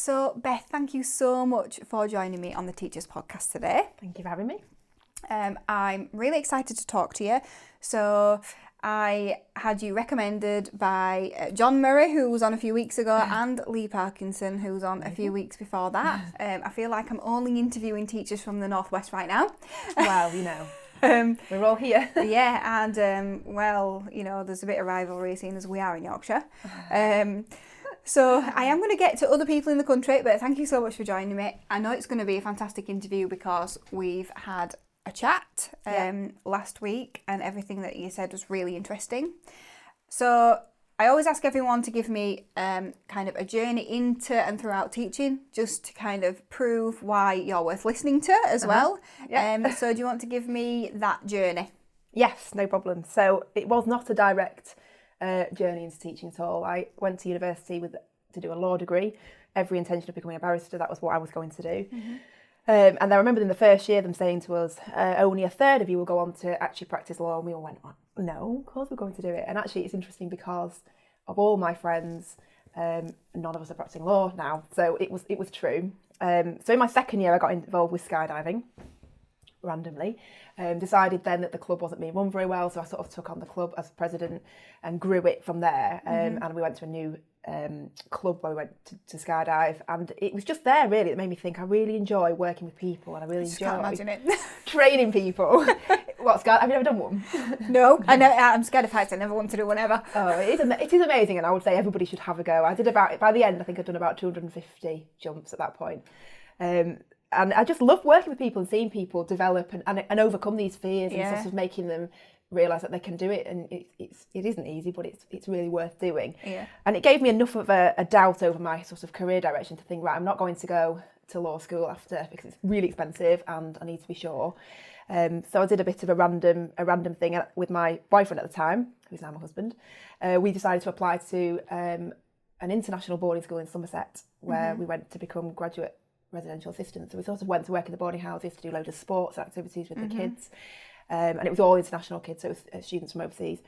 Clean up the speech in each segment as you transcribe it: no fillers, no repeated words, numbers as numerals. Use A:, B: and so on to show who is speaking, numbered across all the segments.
A: So Beth, thank you so much for joining me on the Teachers Podcast today.
B: Thank you for having me.
A: I'm really excited to talk to you. So I had you recommended by John Murray, who was on a few weeks ago, and Lee Parkinson, who was on a few weeks before that. I feel like I'm only interviewing teachers from the Northwest right now.
B: Well, we're all here.
A: Yeah, and well, there's a bit of rivalry seeing as we are in Yorkshire. So I am going to get to other people in the country, but thank you so much for joining me. I know it's going to be a fantastic interview because we've had a chat last week and everything that you said was really interesting. So I always ask everyone to give me kind of a journey into and throughout teaching, just to kind of prove why you're worth listening to as well.
B: Yeah.
A: So do you want to give me that journey?
B: Yes, no problem. So it was not a direct journey into teaching at all. I went to university to do a law degree. Every intention of becoming a barrister, that was what I was going to do. And I remember in the first year them saying to us, only a third of you will go on to actually practice law. And we all went, no, of course we're going to do it. And actually it's interesting because of all my friends, none of us are practicing law now. So it was true. So in my second year, I got involved with skydiving randomly. Decided then that the club wasn't being run very well. So I sort of took on the club as president and grew it from there. And we went to a new club where we went to skydive, and it was just there really that made me think I really enjoy working with people, and I really enjoy
A: can't imagine it.
B: training people. What, have you ever done one?
A: No, I know, I'm scared of heights. I never want to do one ever.
B: Oh, it is amazing, and I would say everybody should have a go. I did by the end I think I'd done about 250 jumps at that point. And I just love working with people and seeing people develop and overcome these fears and sort of making them realise that they can do it, and it isn't easy, but it's really worth doing.
A: Yeah.
B: And it gave me enough of a doubt over my sort of career direction to think, right, I'm not going to go to law school after because it's really expensive and I need to be sure. So I did a bit of a random thing with my boyfriend at the time, who's now my husband. We decided to apply to an international boarding school in Somerset, where we went to become graduate residential assistants. So we sort of went to work in the boarding houses to do loads of sports activities with the kids. And it was all international kids, so it was students from overseas.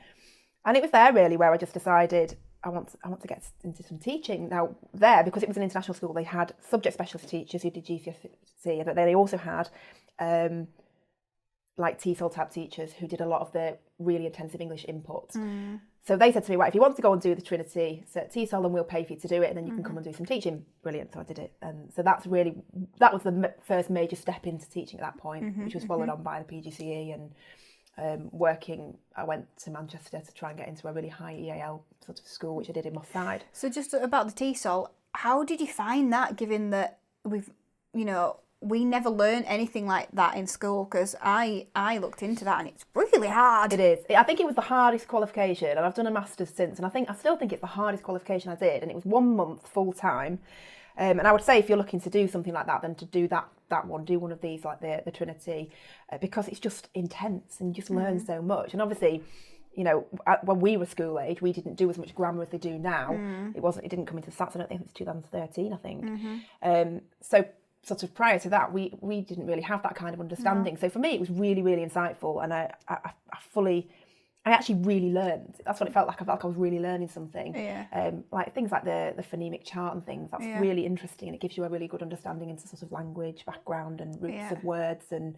B: And it was there really where I just decided I want to get into some teaching. Now there, because it was an international school, they had subject specialist teachers who did GCSE, but they also had like TESOL type teachers who did a lot of the really intensive English input. So they said to me, right, if you want to go and do the Trinity TESOL, then we'll pay for you to do it, and then you can come and do some teaching. Brilliant. So I did it. And so that was the first major step into teaching at that point, which was followed on by the PGCE and working. I went to Manchester to try and get into a really high EAL sort of school, which I did in Moss Side.
A: So just about the TESOL, how did you find that, given that we never learned anything like that in school? Because I looked into that and it's really hard.
B: It is. I think it was the hardest qualification, and I've done a master's since, and I still think it's the hardest qualification I did, and it was 1 month full time. And I would say if you're looking to do something like that, then to do that one, do one of these like the Trinity, because it's just intense and you just learn so much. And obviously, when we were school age, we didn't do as much grammar as they do now. It didn't come into the SATs. I don't think it was 2013. I think. So sort of prior to that, we didn't really have that kind of understanding. No. So for me, it was really, really insightful, and I actually really learned. That's what it felt like. I felt like I was really learning something.
A: Yeah.
B: Like things like the phonemic chart and things. That's really interesting, and it gives you a really good understanding into sort of language, background, and roots of words. And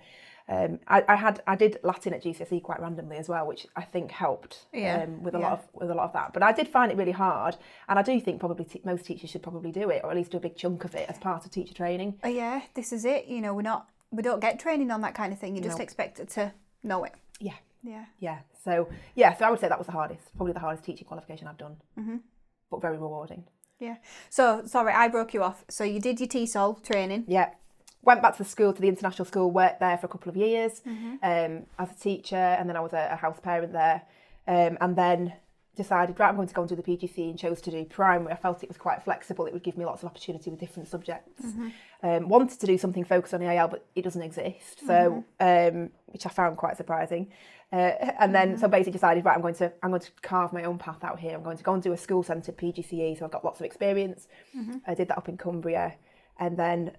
B: I did Latin at GCSE quite randomly as well, which I think helped with a lot of that. But I did find it really hard, and I do think probably most teachers should probably do it, or at least do a big chunk of it as part of teacher training.
A: Oh yeah, this is it. We don't get training on that kind of thing. You just expect it to know it.
B: Yeah. So I would say that was probably the hardest teaching qualification I've done, but very rewarding.
A: Yeah. So sorry, I broke you off. So you did your TESOL training.
B: Yeah. Went back to the international school, worked there for a couple of years as a teacher, and then I was a house parent there, and then decided, right, I'm going to go and do the PGCE, and chose to do primary. I felt it was quite flexible. It would give me lots of opportunity with different subjects. Wanted to do something focused on EAL, but it doesn't exist, so which I found quite surprising. And then so basically decided, right, I'm going to carve my own path out here. I'm going to go and do a school-centred PGCE, so I've got lots of experience. I did that up in Cumbria, and then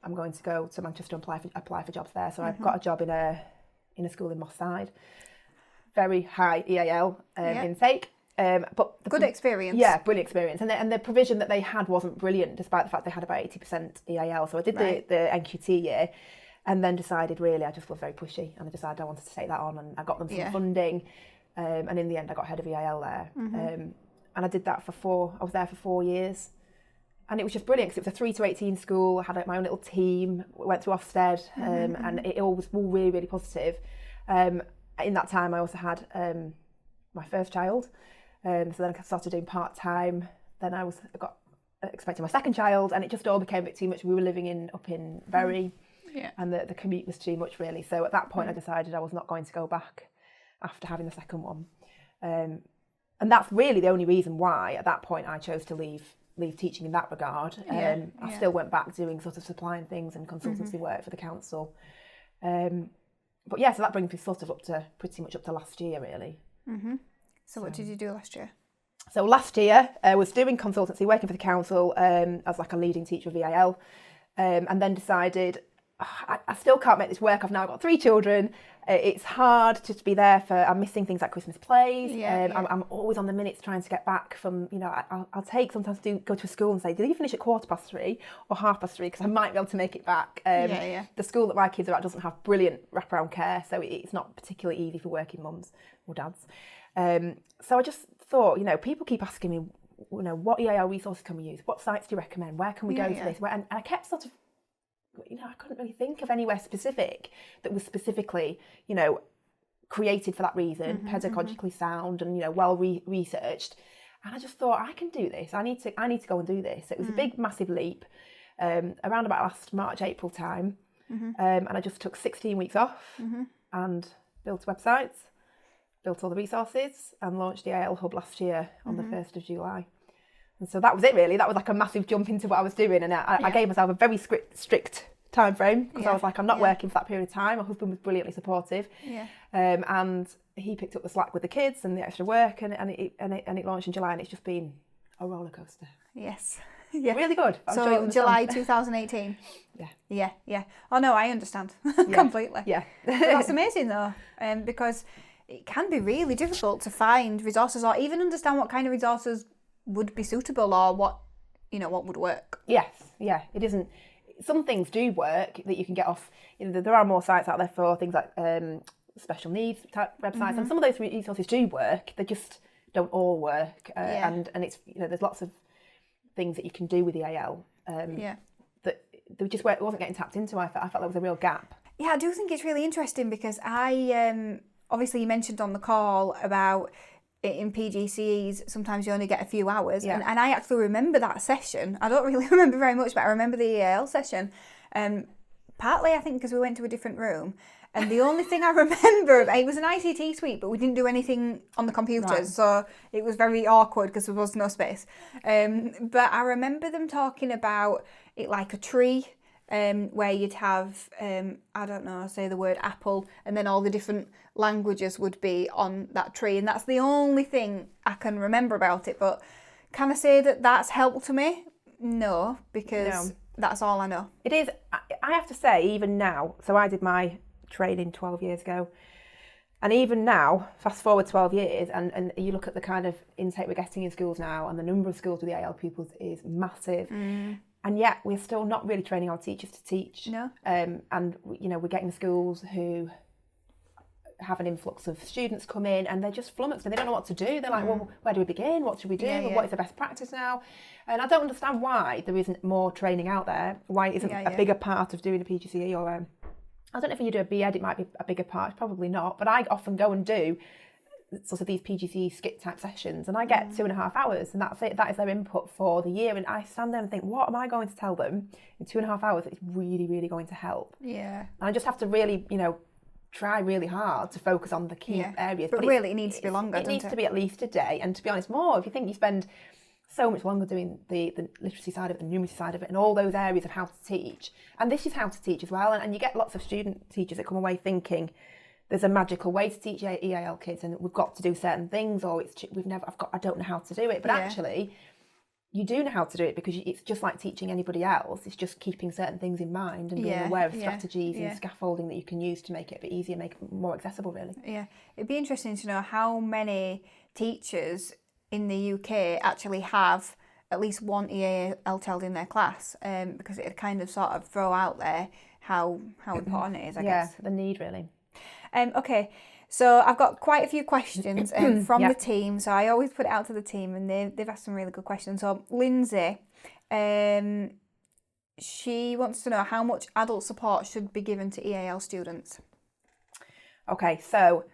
B: I'm going to go to Manchester and apply for jobs there. So I've got a job in a school in Moss Side. Very high EAL intake. But
A: good experience.
B: Yeah, brilliant experience. And the provision that they had wasn't brilliant, despite the fact they had about 80% EAL. So I did the NQT year, and then decided really I just was very pushy, and I decided I wanted to take that on, and I got them some funding, and in the end I got head of EAL there. And I did that I was there for 4 years. And it was just brilliant because it was a 3 to 18 school. I had my own little team, went through Ofsted, and it all was all really, really positive. In that time, I also had my first child. So then I started doing part-time. Then I got expecting my second child, and it just all became a bit too much. We were living up in Bury, and the commute was too much, really. So at that point, I decided I was not going to go back after having the second one. And that's really the only reason why, at that point, I chose to leave teaching in that regard. I still went back doing sort of supplying things and consultancy work for the council. But yeah, so that brings me sort of pretty much up to last year, really.
A: So what did you do last year?
B: So last year I was doing consultancy, working for the council as like a leading teacher of EAL, and then decided I still can't make this work. I've now got 3 children. It's hard to be there I'm missing things like Christmas plays. I'm always on the minutes trying to get back from, I'll take sometimes go to a school and say, did you finish at 3:15 or 3:30? Because I might be able to make it back. The school that my kids are at doesn't have brilliant wraparound care, so it's not particularly easy for working mums or dads. So I just thought, people keep asking me, what EAL resources can we use? What sites do you recommend? Where can we go to this? And I kept sort of, I couldn't really think of anywhere specific that was specifically, created for that reason, pedagogically sound and, well researched. And I just thought, I can do this. I need to go and do this. It was a big, massive leap around about last March, April time. And I just took 16 weeks off and built websites, built all the resources, and launched the EAL HUB last year on the 1st of July. And so that was it, really. That was like a massive jump into what I was doing. And I gave myself a very strict time frame, because I was like, I'm not working for that period of time. My husband was brilliantly supportive. And he picked up the slack with the kids and the extra work, and it launched in July, and it's just been a roller coaster.
A: Yes.
B: Really good.
A: So July 2018. Yeah. Oh no, I understand completely.
B: Yeah.
A: But that's amazing though, because it can be really difficult to find resources or even understand what kind of resources would be suitable or what would work.
B: Yes, yeah, it isn't. Some things do work that you can get off. There are more sites out there for things like special needs type websites, and some of those resources do work. They just don't all work, and it's there's lots of things that you can do with EAL that they just it wasn't getting tapped into. I felt there was a real gap.
A: Yeah, I do think it's really interesting because I obviously you mentioned on the call about in PGCEs sometimes you only get a few hours, and I actually remember that session. I don't really remember very much, but I remember the EAL session, partly I think because we went to a different room, and the only thing I remember, it was an ICT suite, but we didn't do anything on the computers, so it was very awkward because there was no space, but I remember them talking about it like a tree, where you'd have, I don't know, say the word apple, and then all the different languages would be on that tree. And that's the only thing I can remember about it. But can I say that that's helped me? No, because that's all I know.
B: It is, I have to say, even now, so I did my training 12 years ago. And even now, fast forward 12 years, and you look at the kind of intake we're getting in schools now, and the number of schools with EAL pupils is massive. And yet we're still not really training our teachers to teach.
A: No.
B: And we're getting schools who have an influx of students come in and they're just flummoxed and they don't know what to do. They're like, well, where do we begin? What should we do? What is the best practice now? And I don't understand why there isn't more training out there. Why it isn't a bigger part of doing a PGCE or I don't know if you do a BEd, it might be a bigger part. Probably not. But I often go and do sort of these PGCE skit type sessions, and I get 2.5 hours, and that's it. That is their input for the year. And I stand there and think, what am I going to tell them in 2.5 hours that's really, really going to help?
A: Yeah.
B: And I just have to really, try really hard to focus on the key areas.
A: But really, it needs to be longer.
B: It needs to be at least a day, and to be honest, more. If you think you spend so much longer doing the literacy side of it, the numeracy side of it, and all those areas of how to teach, and this is how to teach as well. And you get lots of student teachers that come away thinking there's a magical way to teach EAL kids, and we've got to do certain things, or I don't know how to do it. But actually, you do know how to do it, because it's just like teaching anybody else. It's just keeping certain things in mind and being aware of strategies and scaffolding that you can use to make it a bit easier, make it more accessible, really.
A: Yeah, it'd be interesting to know how many teachers in the UK actually have at least one EAL child in their class, because it kind of sort of throw out there how important it is, I guess.
B: Yeah, the need really.
A: Okay, so I've got quite a few questions from the team, so I always put it out to the team, and they've asked some really good questions. So Lindsay, she wants to know how much adult support should be given to EAL students.
B: Okay, so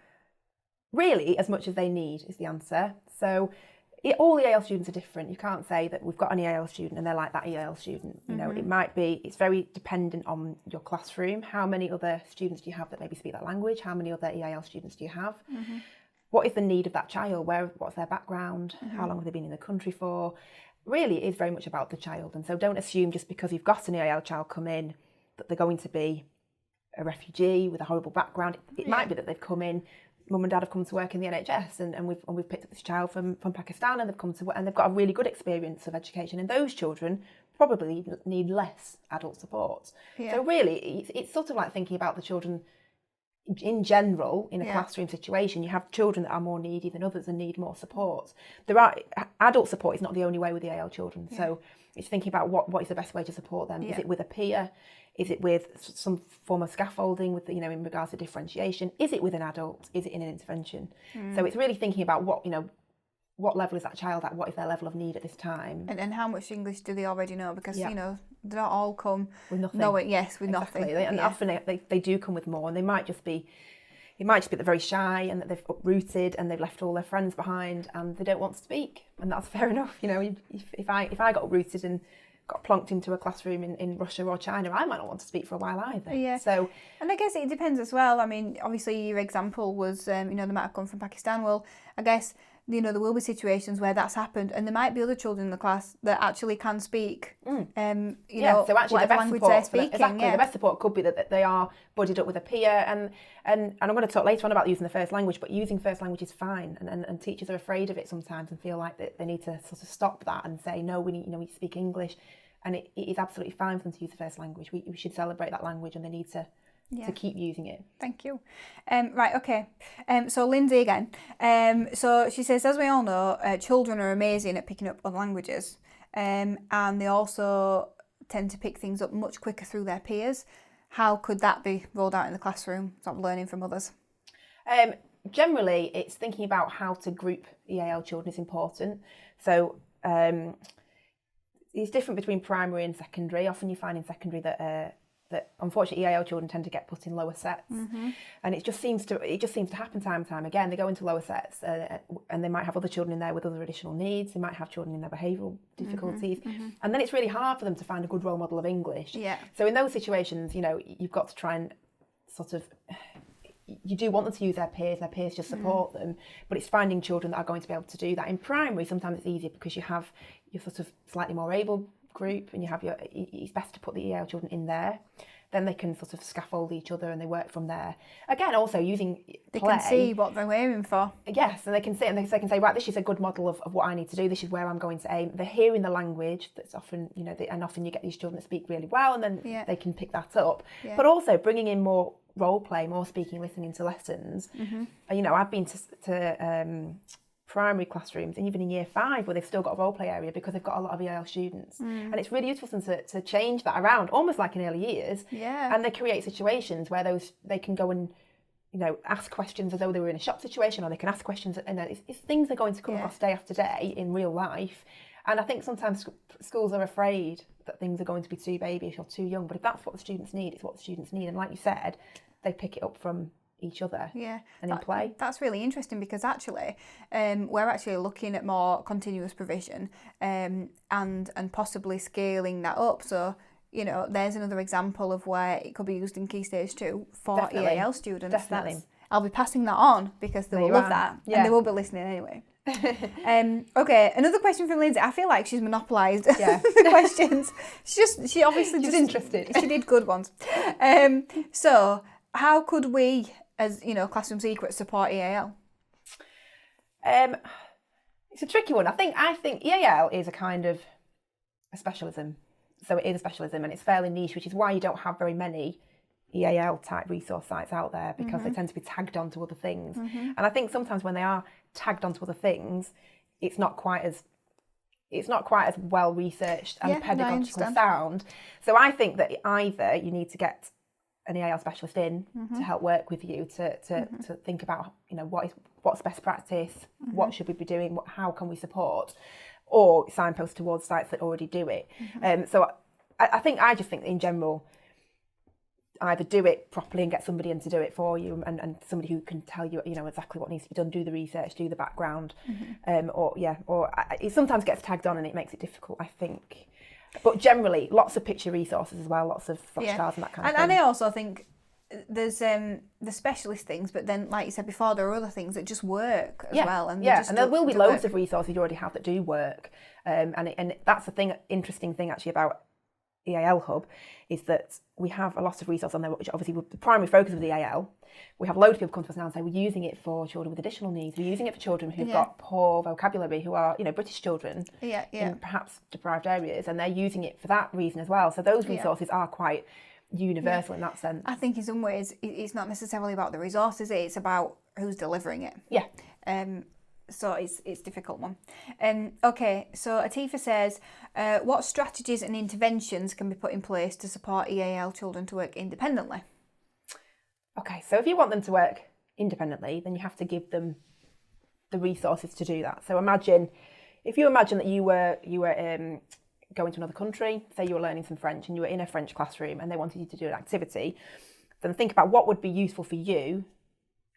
B: really as much as they need is the answer. So all EAL students are different. You can't say that we've got an EAL student and they're like that EAL student. You know, it might be, it's very dependent on your classroom. How many other students do you have that maybe speak that language? How many other EAL students do you have? What is the need of that child? What's their background? How long have they been in the country for? Really, it is very much about the child. And so don't assume just because you've got an EAL child come in that they're going to be a refugee with a horrible background. It might be that they've come in, mum and dad have come to work in the NHS, and we've picked up this child from Pakistan, and they've come to work, and they've got a really good experience of education, and those children probably need less adult support. So really, it's sort of like thinking about the children in general in a classroom situation. You have children that are more needy than others and need more support. Adult support is not the only way with the EAL children. So it's thinking about what is the best way to support them. Is it with a peer? Is it with some form of scaffolding with, you know, in regards to differentiation? Is it with an adult? Is it in an intervention? So it's really thinking about what level is that child at? What is their level of need at this time?
A: And how much English do they already know? Because, you know, they don't all come
B: with nothing.
A: With
B: exactly.
A: nothing.
B: And often they do come with more, and they might just be, it might just be that they're very shy and that they've uprooted and they've left all their friends behind and they don't want to speak. And that's fair enough. You know, if I got uprooted and got plonked into a classroom in Russia or China, I might not want to speak for a while either.
A: Yeah.
B: So,
A: and I guess it depends as well. I mean, obviously your example was, you know, they might have come from Pakistan. Well, I guess, you know, there will be situations where that's happened, and there might be other children in the class that actually can speak, you know,
B: so actually
A: whatever language they're speaking.
B: The best support could be that they are buddied up with a peer, and I'm going to talk later on about using the first language, but using first language is fine, and teachers are afraid of it sometimes and feel like that they need to sort of stop that and say, no, we need, you know, we speak English, and it is absolutely fine for them to use the first language. We should celebrate that language, and they need to keep using it.
A: Thank you. Right, okay. So Lindsay again. So she says, as we all know, children are amazing at picking up other languages, and they also tend to pick things up much quicker through their peers. How could that be rolled out in the classroom, sort of learning from others?
B: Generally, it's thinking about how to group EAL children is important. So it's different between primary and secondary. Often you find in secondary that unfortunately EAL children tend to get put in lower sets, and it just seems to happen time and time again. They go into lower sets, and they might have other children in there with other additional needs. They might have children in their behavioural difficulties, and then it's really hard for them to find a good role model of English. So in those situations, you know, you've got to try and sort of, you do want them to use their peers just support them, but it's finding children that are going to be able to do that. In primary, sometimes it's easier because you have your sort of slightly more able group, and you have it's best to put the EAL children in there. Then they can sort of scaffold each other and they work from there. Again, also using
A: they
B: play.
A: Can see what they're aiming for.
B: Yes, and they can see and they can say, right, this is a good model of what I need to do. This is where I'm going to aim. They're hearing the language that's often, you know, and often you get these children that speak really well, and then they can pick that up. But also bringing in more role play, more speaking, listening to lessons. You know, I've been to primary classrooms, and even in year 5 where they've still got a role play area because they've got a lot of EAL students, and it's really useful for them to change that around, almost like in early years, and they create situations where they can go and, you know, ask questions as though they were in a shop situation, or they can ask questions, and it's things they're going to come across day after day in real life. And I think sometimes schools are afraid that things are going to be too babyish or too young, but if that's what the students need, it's what the students need, and like you said, they pick it up from each other and in play.
A: That's really interesting, because actually we're actually looking at more continuous provision, and possibly scaling that up. So, you know, there's another example of where it could be used in Key Stage 2 for EAL students.
B: Definitely.
A: I'll be passing that on because they will love that, and they will be listening anyway. Okay, another question from Lindsay. I feel like she's monopolised the questions. She's obviously
B: she's interested.
A: She did good ones. So how could we, as you know, Classroom Secrets, support EAL?
B: It's a tricky one. I think EAL is a kind of a specialism. So it is a specialism, and it's fairly niche, which is why you don't have very many EAL type resource sites out there because they tend to be tagged onto other things. And I think sometimes when they are tagged onto other things, it's not quite as well researched and pedagogically sound. So I think that either you need to get an EAL specialist in to help work with you to think about, you know, what's best practice, what should we be doing, how can we support, or signpost towards sites that already do it. So I just think in general, either do it properly and get somebody in to do it for you, and somebody who can tell you, you know, exactly what needs to be done, do the research, do the background, or it sometimes gets tagged on and it makes it difficult, I think. But generally, lots of picture resources as well, lots of flashcards and that kind of thing.
A: And I also think there's the specialist things, but then, like you said before, there are other things that just work as well. And
B: and there will be loads of resources you already have that do work. And that's the interesting thing actually about EAL Hub, is that we have a lot of resources on there, which obviously the primary focus of the EAL. We have loads of people come to us now and say, we're using it for children with additional needs. We're using it for children who've got poor vocabulary, who are, you know, British children in perhaps deprived areas, and they're using it for that reason as well. So those resources are quite universal in that sense.
A: I think in some ways it's not necessarily about the resources, it's about who's delivering it. So it's a difficult one. Okay, so Atifa says, what strategies and interventions can be put in place to support EAL children to work independently?
B: Okay, so if you want them to work independently, then you have to give them the resources to do that. So if you imagine that you were going to another country, say you were learning some French and you were in a French classroom and they wanted you to do an activity, then think about what would be useful for you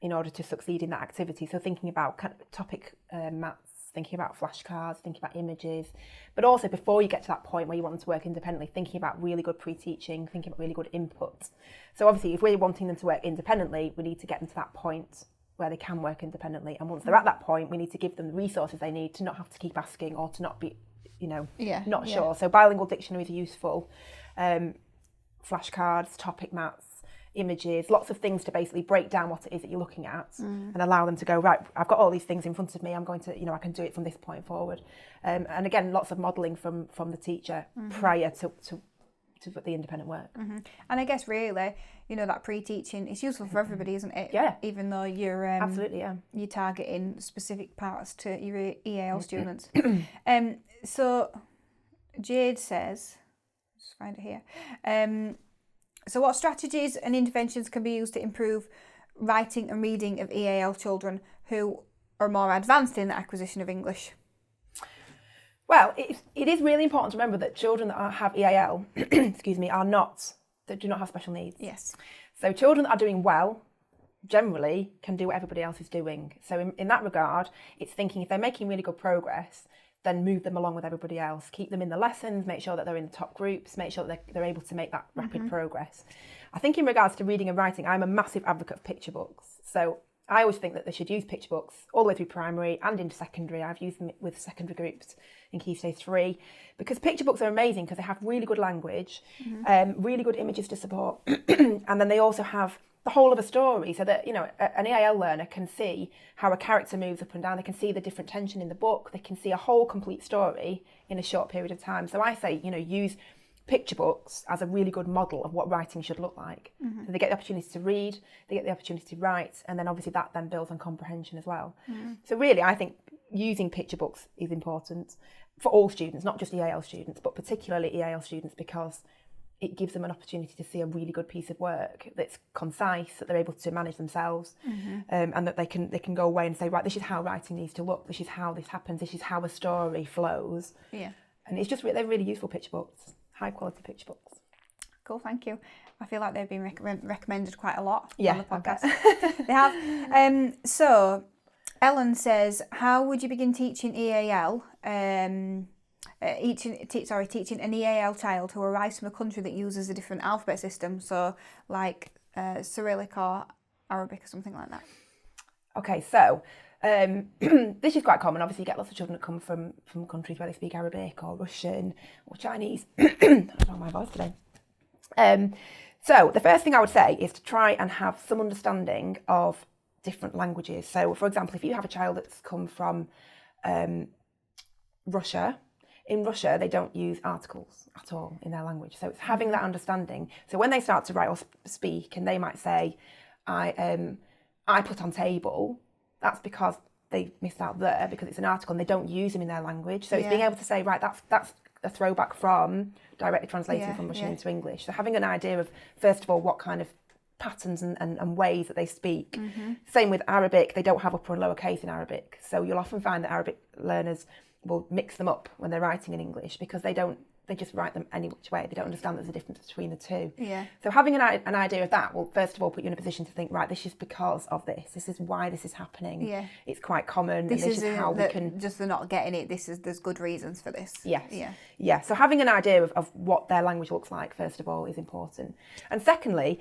B: in order to succeed in that activity. So thinking about kind of topic maths, thinking about flashcards, thinking about images, but also before you get to that point where you want them to work independently, thinking about really good pre-teaching, thinking about really good input. So obviously if we're wanting them to work independently, we need to get them to that point where they can work independently. And once they're at that point, we need to give them the resources they need to not have to keep asking or to not be, you know, not sure. So bilingual dictionaries are useful, flashcards, topic maths, images, lots of things to basically break down what it is that you're looking at and allow them to go, right, I've got all these things in front of me, I'm going to, you know, I can do it from this point forward. And again, lots of modelling from the teacher prior to the independent work.
A: And I guess really, you know, that pre-teaching is useful for everybody, isn't it?
B: Yeah.
A: Even though you're
B: absolutely,
A: you're targeting specific parts to your EAL students. So Jade says, let's find it here. So what strategies and interventions can be used to improve writing and reading of EAL children who are more advanced in the acquisition of English?
B: Well, it is really important to remember that children that have EAL, that do not have special needs.
A: Yes.
B: So children that are doing well generally can do what everybody else is doing. So in that regard, it's thinking if they're making really good progress, then move them along with everybody else. Keep them in the lessons, make sure that they're in the top groups, make sure that they're able to make that rapid progress. I think in regards to reading and writing, I'm a massive advocate of picture books. So I always think that they should use picture books all the way through primary and into secondary. I've used them with secondary groups in Key Stage 3 because picture books are amazing because they have really good language, really good images to support, and then they also have the whole of a story so that, you know, an EAL learner can see how a character moves up and down. They can see the different tension in the book. They can see a whole complete story in a short period of time. So I say, you know, use picture books as a really good model of what writing should look like. So they get the opportunity to read, they get the opportunity to write, and then obviously that then builds on comprehension as well. So really, I think using picture books is important for all students, not just EAL students, but particularly EAL students, because it gives them an opportunity to see a really good piece of work that's concise, that they're able to manage themselves, and that they can go away and say, right, this is how writing needs to look, this is how this happens, this is how a story flows. And it's just they're really useful picture books, high quality picture books.
A: Cool, thank you. I feel like they've been recommended quite a lot on the podcast.
B: Okay.
A: They have. So Ellen says, how would you begin teaching EAL? Teaching an EAL child who arrives from a country that uses a different alphabet system, so like Cyrillic or Arabic or something like that. Okay,
B: so this is quite common. Obviously, you get lots of children that come from countries where they speak Arabic or Russian or Chinese. I don't know my voice today. So the first thing I would say is to try and have some understanding of different languages. So, for example, if you have a child that's come from Russia, In Russia, they don't use articles at all in their language. So it's having that understanding. So when they start to write or speak, and they might say, I put on table, that's because they missed out there, because it's an article and they don't use them in their language. So it's being able to say, right, that's a throwback from directly translating from Russian into English. So having an idea of, first of all, what kind of patterns and ways that they speak. Same with Arabic, they don't have upper and lower case in Arabic. So you'll often find that Arabic learners will mix them up when they're writing in English, because they just write them any which way. They don't understand there's a difference between the two.
A: Yeah.
B: So having an idea of that will first of all put you in a position to think, right, this is because of this. This is why this is happening.
A: Yeah.
B: It's quite common. This is how we can.
A: Just they're not getting it. There's good reasons for this.
B: Yes.
A: Yeah.
B: Yeah. So having an idea of what their language looks like, first of all, is important. And secondly,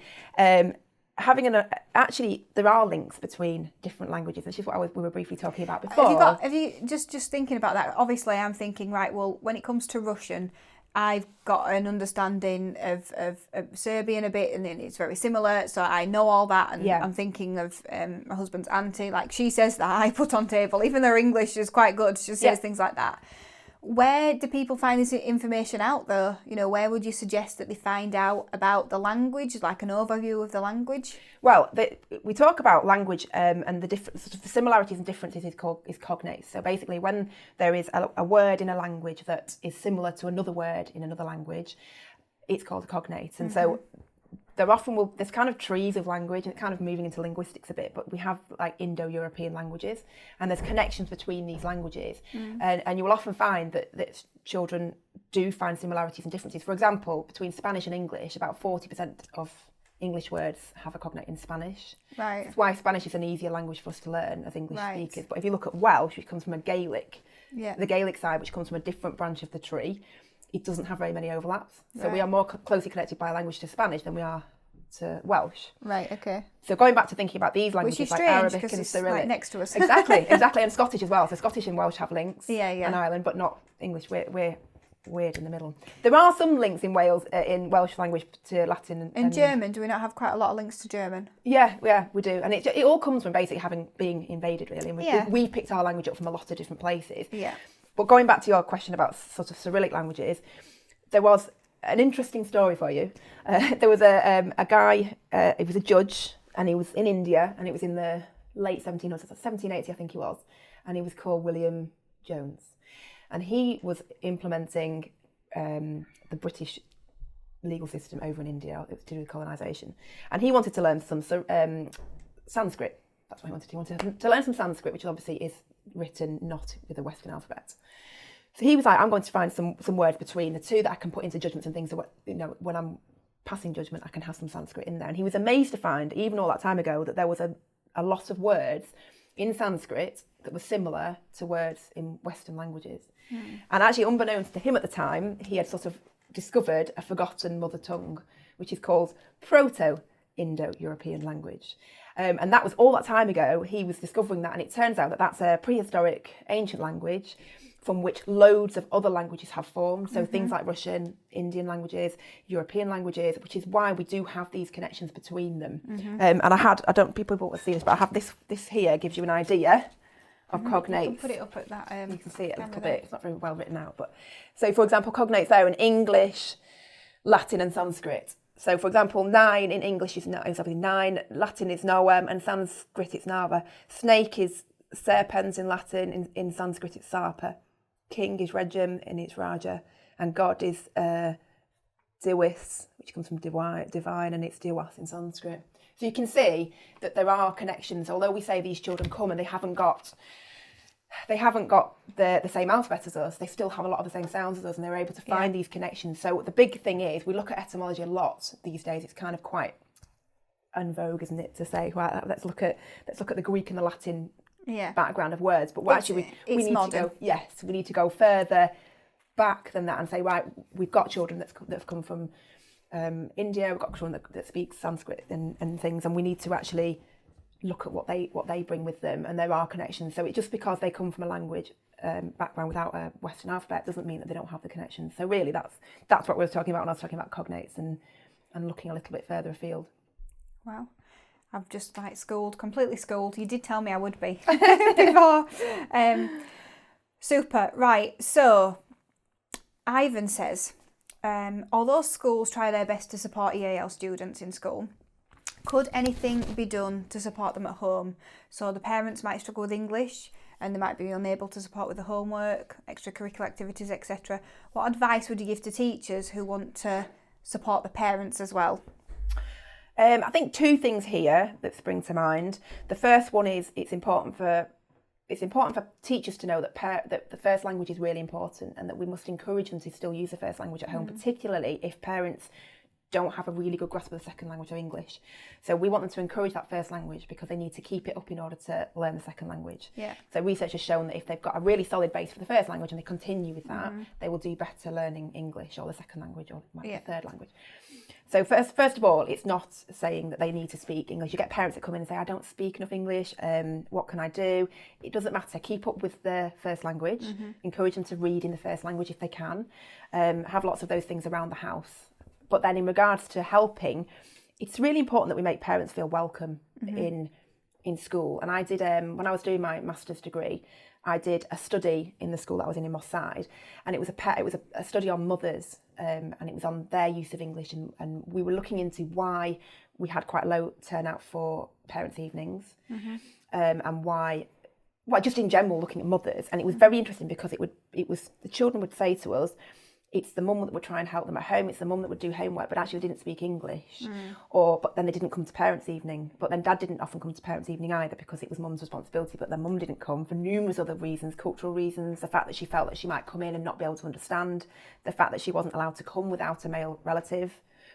B: having actually there are links between different languages, which is what we were briefly talking about before.
A: Have you just thinking about that? Obviously, I'm thinking, right, well, when it comes to Russian, I've got an understanding of Serbian a bit, and then it's very similar, so I know all that. And I'm thinking of my husband's auntie, like she says that I put on table, even though her English is quite good, she says things like that. Where do people find this information out, though? You know, where would you suggest that they find out about the language, like an overview of the language?
B: Well, we talk about language and the similarities and differences is cognates. So basically, when there is a word in a language that is similar to another word in another language, it's called a cognate. And so there often there's kind of trees of language, and it's kind of moving into linguistics a bit, but we have like Indo-European languages, and there's connections between these languages. And you will often find that children do find similarities and differences. For example, between Spanish and English, about 40% of English words have a cognate in Spanish.
A: Right.
B: That's why Spanish is an easier language for us to learn as English speakers. But if you look at Welsh, which comes from a Gaelic, the Gaelic side, which comes from a different branch of the tree, it doesn't have very many overlaps. So we are more closely connected by language to Spanish than we are to Welsh.
A: Right, okay.
B: So going back to thinking about these languages,
A: which is
B: like
A: strange,
B: Arabic and
A: it's
B: Cyrillic.
A: like next to us.
B: Exactly, and Scottish as well. So Scottish and Welsh have links, and Ireland, but not English. We're weird in the middle. There are some links in Wales, in Welsh language to Latin.
A: And German, do we not have quite a lot of links to German?
B: Yeah, we do. And it all comes from basically being invaded, really. And we picked our language up from a lot of different places.
A: Yeah.
B: But going back to your question about sort of Cyrillic languages, there was an interesting story for you. There was a guy, he was a judge, and he was in India, and it was in the late 1700s, 1780 I think he was, and he was called William Jones. And he was implementing the British legal system over in India. It was to do with colonisation. And he wanted to learn some Sanskrit. That's what he wanted. He wanted to learn some Sanskrit, which obviously is written not with a Western alphabet. So he was like, I'm going to find some words between the two that I can put into judgments and things that, you know, when I'm passing judgment, I can have some Sanskrit in there. And he was amazed to find, even all that time ago, that there was a lot of words in Sanskrit that were similar to words in Western languages. And actually, unbeknownst to him at the time, he had sort of discovered a forgotten mother tongue, which is called Proto-Indo-European language. And that was all that time ago, he was discovering that. And it turns out that that's a prehistoric ancient language from which loads of other languages have formed. So things like Russian, Indian languages, European languages, which is why we do have these connections between them. And I don't, people will see this, but I have this here gives you an idea of cognates.
A: You can put it up at that.
B: You can see it a little bit. It's not very well written out, but so for example, cognates there in English, Latin, and Sanskrit. So for example, 9 in English is obviously 9, Latin is noem, and Sanskrit it's nava. Snake is serpens in Latin, in Sanskrit it's sarpa. King is regem and it's raja, and God is diwis, which comes from divine, and it's diwas in Sanskrit. So you can see that there are connections. Although we say these children come and they haven't got the same alphabet as us, they still have a lot of the same sounds as us, and they're able to find these connections. So the big thing is, we look at etymology a lot these days. It's kind of quite en vogue, isn't it, to say, right, let's look at the Greek and the Latin background of words. But actually, we need modern. We need to go further back than that and say, right, we've got children that have come from India, we've got children that speak Sanskrit and things, and we need to actually look at what they bring with them, and there are connections. So just because they come from a language background without a Western alphabet doesn't mean that they don't have the connections. So really, that's what we were talking about when I was talking about cognates and looking a little bit further afield.
A: Wow. I've just completely schooled. You did tell me I would be before. Super. Right. So Ivan says, although schools try their best to support EAL students in school, could anything be done to support them at home? So the parents might struggle with English and they might be unable to support with the homework, extracurricular activities, etc. What advice would you give to teachers who want to support the parents as well?
B: I think two things here that spring to mind. The first one is it's important for teachers to know that the first language is really important and that we must encourage them to still use the first language at home, particularly if parents don't have a really good grasp of the second language of English. So we want them to encourage that first language because they need to keep it up in order to learn the second language.
A: Yeah.
B: So research has shown that if they've got a really solid base for the first language and they continue with that, they will do better learning English or the second language or it might be the third language. So first of all, it's not saying that they need to speak English. You get parents that come in and say, I don't speak enough English, what can I do? It doesn't matter. Keep up with the first language. Encourage them to read in the first language if they can. Have lots of those things around the house. But then in regards to helping, it's really important that we make parents feel welcome in school. And I did, when I was doing my master's degree, I did a study in the school that I was in Moss Side, and it was a study on mothers, and it was on their use of English, and we were looking into why we had quite a low turnout for parents' evenings, and why, well, just in general, looking at mothers. And it was very interesting because it was the children would say to us, it's the mum that would try and help them at home, it's the mum that would do homework, but actually they didn't speak English. But then they didn't come to parents' evening. But then dad didn't often come to parents' evening either because it was mum's responsibility, but then mum didn't come for numerous other reasons, cultural reasons, the fact that she felt that she might come in and not be able to understand, the fact that she wasn't allowed to come without a male relative,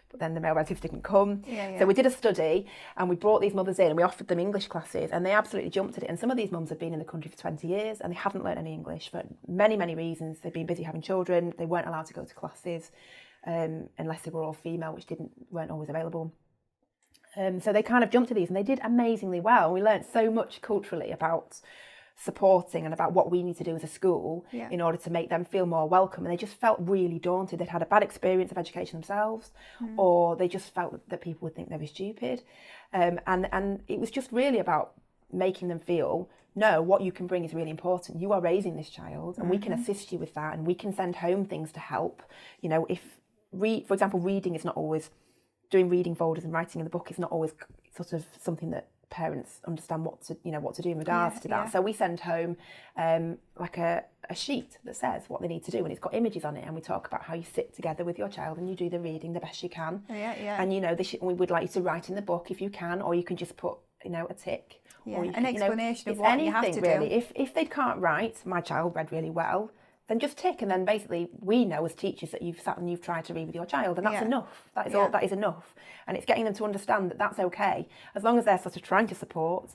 B: but then the male relatives didn't come. So we did a study and we brought these mothers in and we offered them English classes and they absolutely jumped at it. And some of these mums have been in the country for 20 years and they haven't learned any English for many, many reasons. They've been busy having children. They weren't allowed to go to classes unless they were all female, which weren't always available. So they kind of jumped at these and they did amazingly well. We learned so much culturally about supporting and about what we need to do as a school in order to make them feel more welcome, and they just felt really daunted. They'd had a bad experience of education themselves, or they just felt that people would think they were stupid, and it was just really about making them feel, no, what you can bring is really important. You are raising this child and we can assist you with that, and we can send home things to help. You know, for example, reading is not always, doing reading folders and writing in the book is not always sort of something that parents understand what to do in regards to that. So we send home like a sheet that says what they need to do, and it's got images on it, and we talk about how you sit together with your child and you do the reading the best you can. And you know, we would like you to write in the book if you can, or you can just put, you know, a tick. Or
A: an explanation of what you have to
B: really.
A: do.
B: If they can't write, my child read really well, then just tick, and then basically we know as teachers that you've sat and you've tried to read with your child, and that's enough. That is all. That is enough, and it's getting them to understand that that's okay as long as they're sort of trying to support.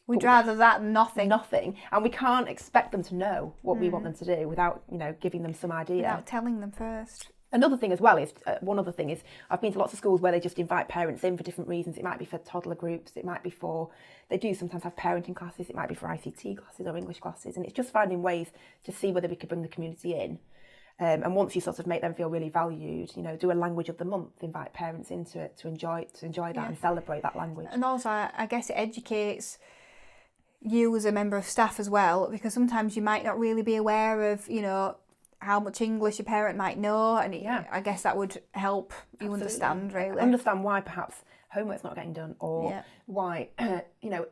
A: We'd rather that than nothing.
B: Nothing, and we can't expect them to know what we want them to do without, you know, giving them some idea.
A: Without telling them first.
B: Another thing as well is, one other thing is, I've been to lots of schools where they just invite parents in for different reasons. It might be for toddler groups, it might be for, they do sometimes have parenting classes, it might be for ICT classes or English classes, and it's just finding ways to see whether we could bring the community in. And once you sort of make them feel really valued, you know, do a language of the month, invite parents into it to enjoy that and celebrate that language.
A: And also, I guess it educates you as a member of staff as well, because sometimes you might not really be aware of, you know, how much English your parent might know, and I guess that would help you understand, really.
B: Understand why perhaps homework's not getting done, or why, you know,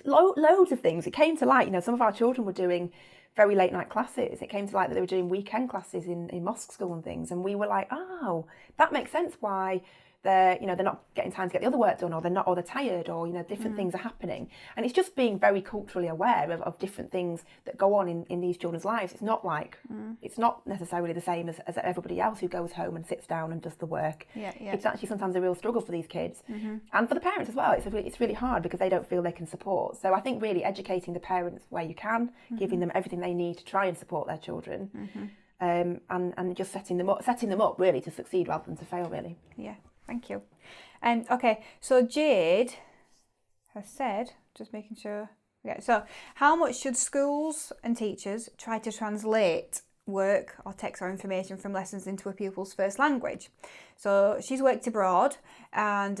B: loads of things. It came to light, you know, some of our children were doing very late night classes. It came to light that they were doing weekend classes in mosque school and things, and we were like, oh, that makes sense why they're not getting time to get the other work done, or they're tired, or, you know, different things are happening. And it's just being very culturally aware of different things that go on in these children's lives. It's not like, it's not necessarily the same as everybody else who goes home and sits down and does the work. It's actually sometimes a real struggle for these kids, and for the parents as well. It's really hard because they don't feel they can support. So I think really educating the parents where you can, giving them everything they need to try and support their children, and just setting them up really to succeed rather than to fail, really.
A: Thank you. Okay, so Jade has said, just making sure. So how much should schools and teachers try to translate work or text or information from lessons into a pupil's first language? So she's worked abroad, and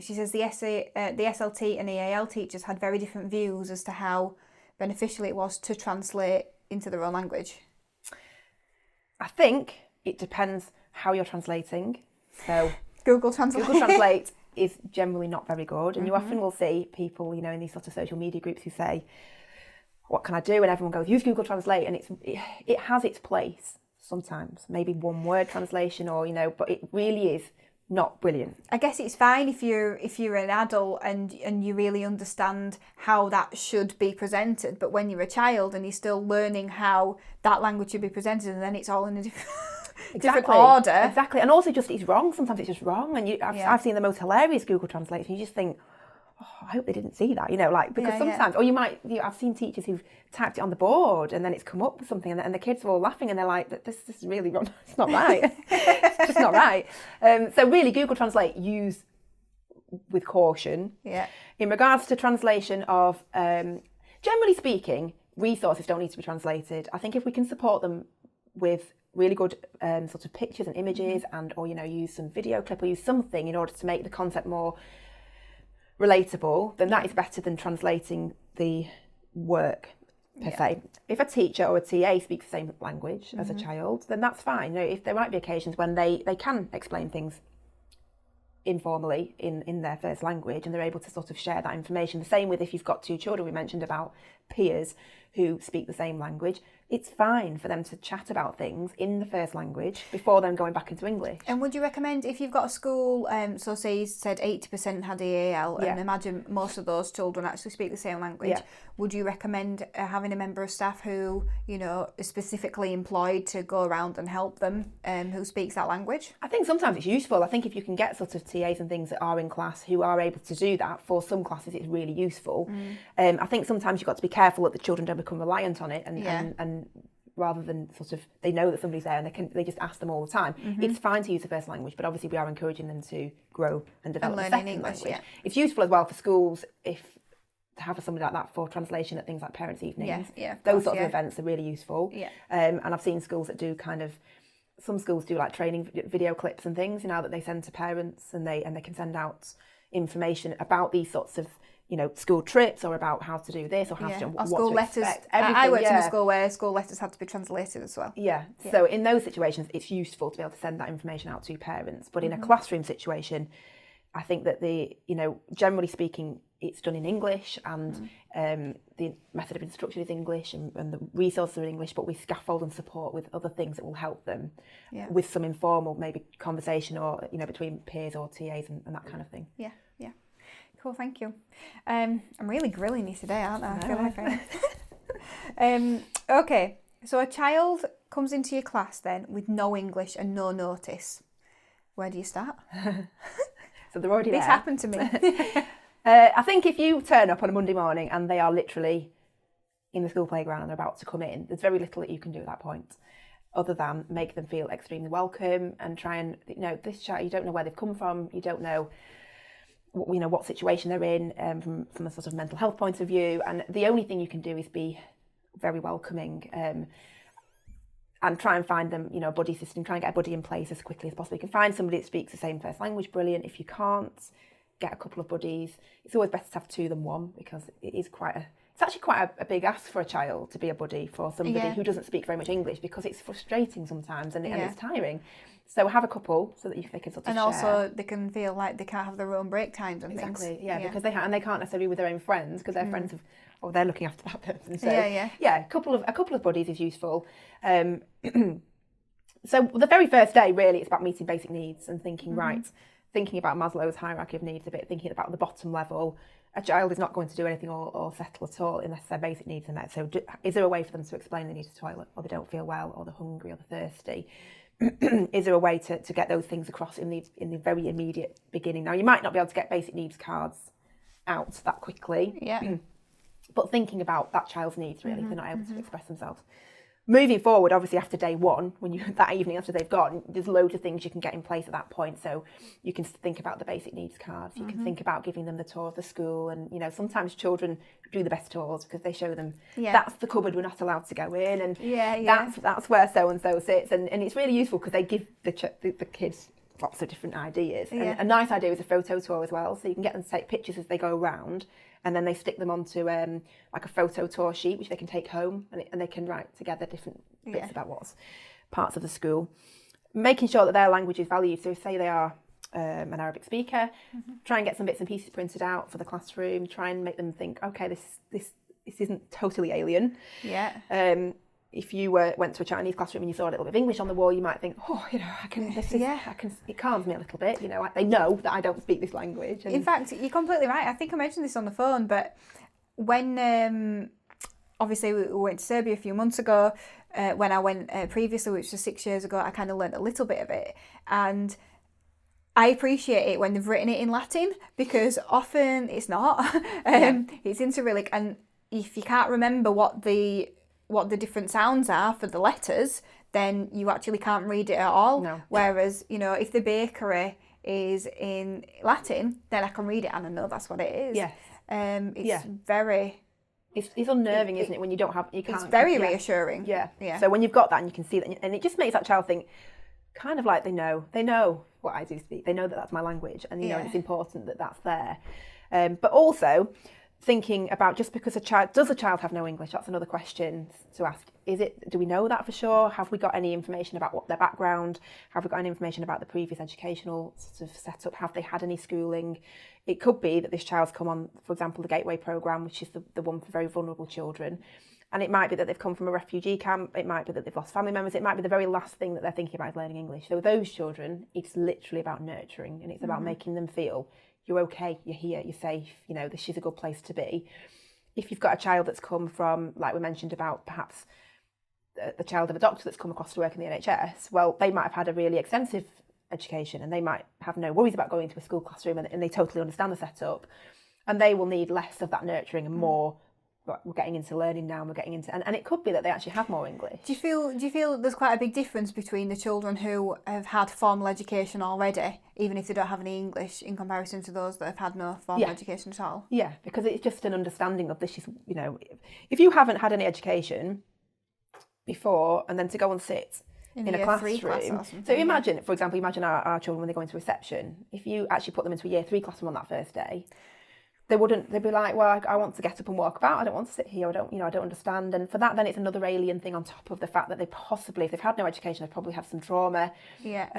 A: she says the SLT and EAL teachers had very different views as to how beneficial it was to translate into their own language.
B: I think it depends how you're translating. So
A: Google Translate.
B: Google Translate is generally not very good, and you often will see people, in these sort of social media groups who say, what can I do? And everyone goes, use Google Translate, and it has its place sometimes, maybe one word translation or, but it really is not brilliant.
A: I guess it's fine if you're an adult and you really understand how that should be presented, but when you're a child and you're still learning how that language should be presented, and then it's all in a different order. Exactly,
B: and also just it's wrong. Sometimes it's just wrong, and I've seen the most hilarious Google Translates, and you just think, I hope they didn't see that, because sometimes, or I've seen teachers who've typed it on the board and then it's come up with something and the kids are all laughing and they're like, this is really wrong, it's not right, it's just not right. So really, Google Translate, use with caution.
A: Yeah.
B: In regards to translation of, generally speaking, resources don't need to be translated. I think if we can support them with really good sort of pictures and images or use some video clip or use something in order to make the concept more relatable, then that is better than translating the work per se. If a teacher or a TA speaks the same language as a child, then that's fine. If there might be occasions when they can explain things informally in their first language and they're able to sort of share that information. The same with if you've got two children, we mentioned about peers who speak the same language. It's fine for them to chat about things in the first language before then going back into English.
A: And would you recommend, if you've got a school, so say you said 80% had EAL, and imagine most of those children actually speak the same language, would you recommend having a member of staff who, is specifically employed to go around and help them who speaks that language?
B: I think sometimes it's useful. I think if you can get sort of TAs and things that are in class who are able to do that, for some classes it's really useful. I think sometimes you've got to be careful that the children don't become reliant on it and rather than sort of they know that somebody's there and they just ask them all the time. It's fine to use the first language, but obviously we are encouraging them to grow and develop the second
A: English,
B: language. It's useful as well for schools to have somebody like that for translation at things like parents' evenings. Those sorts of events are really useful. And I've seen schools that do some schools do like training video clips and things, that they send to parents and they can send out information about these sorts of school trips or about how to do this or how to what
A: school
B: to
A: letters.
B: Expect.
A: I worked in a school where school letters had to be translated as well.
B: So in those situations, it's useful to be able to send that information out to parents. But in a classroom situation, I think that generally speaking, it's done in English and the method of instruction is English and the resources are in English, but we scaffold and support with other things that will help them with some informal maybe conversation or between peers or TAs and that kind of thing.
A: Cool, thank you. I'm really grilling you today, aren't I? I feel like I am. Okay, so a child comes into your class then with no English and no notice. Where do you start?
B: So they're already there.
A: This happened to me.
B: I think if you turn up on a Monday morning and they are literally in the school playground and they're about to come in, there's very little that you can do at that point other than make them feel extremely welcome and try and, this child, you don't know where they've come from, you don't know what situation they're in from a sort of mental health point of view, and the only thing you can do is be very welcoming and try and find them a buddy system, try and get a buddy in place as quickly as possible. You can find somebody that speaks the same first language, brilliant. If you can't, get a couple of buddies. It's always better to have two than one because it's actually quite a big ask for a child to be a buddy for somebody who doesn't speak very much English, because it's frustrating sometimes and it's tiring. So have a couple so that they can sort of
A: and
B: share.
A: also they can feel like they can't have their own break times and things.
B: Exactly, because they can't necessarily with their own friends because their friends they're looking after that person. So a couple of buddies is useful. So the very first day really it's about meeting basic needs and thinking thinking about Maslow's hierarchy of needs a bit, thinking about the bottom level. A child is not going to do anything or settle at all unless their basic needs are met. So is there a way for them to explain they need a toilet, or they don't feel well, or they're hungry, or they're thirsty? Is there a way to get those things across in the very immediate beginning? Now, you might not be able to get basic needs cards out that quickly, but thinking about that child's needs, really, if they're not able to express themselves. Moving forward, obviously after day one, that evening after they've gone, there's loads of things you can get in place at that point. So you can think about the basic needs cards. You can think about giving them the tour of the school, and sometimes children do the best tours because they show them that's the cupboard we're not allowed to go in, and that's where so and so sits, and it's really useful because they give the kids lots of different ideas. And a nice idea is a photo tour as well, so you can get them to take pictures as they go around. And then they stick them onto like a photo tour sheet, which they can take home, and they can write together different bits about what's parts of the school. making sure that their language is valued. So say they are an Arabic speaker, try and get some bits and pieces printed out for the classroom, try and make them think, okay, this isn't totally alien.
A: Yeah.
B: If you went to a Chinese classroom and you saw a little bit of English on the wall, you might think, oh, you know, it calms me a little bit. You know, they know that I don't speak this language. And
A: in fact, you're completely right. I think I mentioned this on the phone, but when obviously we went to Serbia a few months ago, when I went previously, which was 6 years ago, I kind of learned a little bit of it. And I appreciate it when they've written it in Latin, because often it's not. It's in Cyrillic, and if you can't remember what the different sounds are for the letters, then you actually can't read it at all.
B: No.
A: Whereas, you know, if the bakery is in Latin, then I can read it and I know that's what it is.
B: Yes.
A: It's very...
B: It's unnerving, isn't it, when you can't...
A: It's very reassuring.
B: Yeah.
A: Yeah.
B: So when you've got that and you can see that, and it just makes that child think, kind of like they know what I do speak. They know that that's my language, and you know it's important that that's there. But also thinking about, just because does a child have no English? That's another question to ask. Do we know that for sure? Have we got any information about what their background? Have we got any information about the previous educational sort of setup? Have they had any schooling? It could be that this child's come on, for example, the Gateway programme, which is the one for very vulnerable children. And it might be that they've come from a refugee camp. It might be that they've lost family members. It might be the very last thing that they're thinking about is learning English. So those children, it's literally about nurturing, and it's about making them feel you're okay, you're here, you're safe, you know, this is a good place to be. If you've got a child that's come from, like we mentioned about perhaps the child of a doctor that's come across to work in the NHS, well, they might have had a really extensive education and they might have no worries about going to a school classroom, and they totally understand the setup, and they will need less of that nurturing and more. We're getting into learning now, and we're getting into, and it could be that they actually have more English.
A: Do you feel there's quite a big difference between the children who have had formal education already, even if they don't have any English, in comparison to those that have had no formal education at all?
B: Yeah, because it's just an understanding of this is, you know, if you haven't had any education before, and then to go and sit in a classroom. So imagine, for example, our children when they go into reception. If you actually put them into a year 3 classroom on that first day, they'd be like, well, I want to get up and walk about. I don't want to sit here. I don't understand. And for that, then it's another alien thing on top of the fact that they possibly, if they've had no education, they've probably had some trauma.
A: Yeah.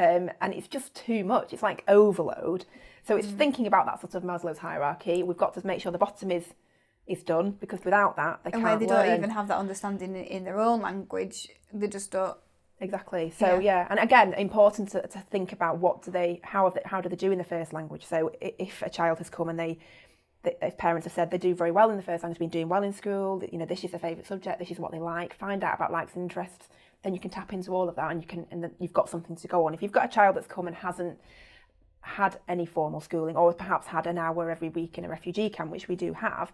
B: And it's just too much. It's like overload. So it's thinking about that sort of Maslow's hierarchy. We've got to make sure the bottom is done, because without that, they can't learn.
A: And where they don't even have that understanding in their own language, they just don't. Exactly.
B: So and again, important to think about how do they do in the first language. So if a child has come and if parents have said they do very well in the first language, been doing well in school, you know, this is their favourite subject, this is what they like, find out about likes and interests, then you can tap into all of that, and then you've got something to go on. If you've got a child that's come and hasn't had any formal schooling, or perhaps had an hour every week in a refugee camp, which we do have,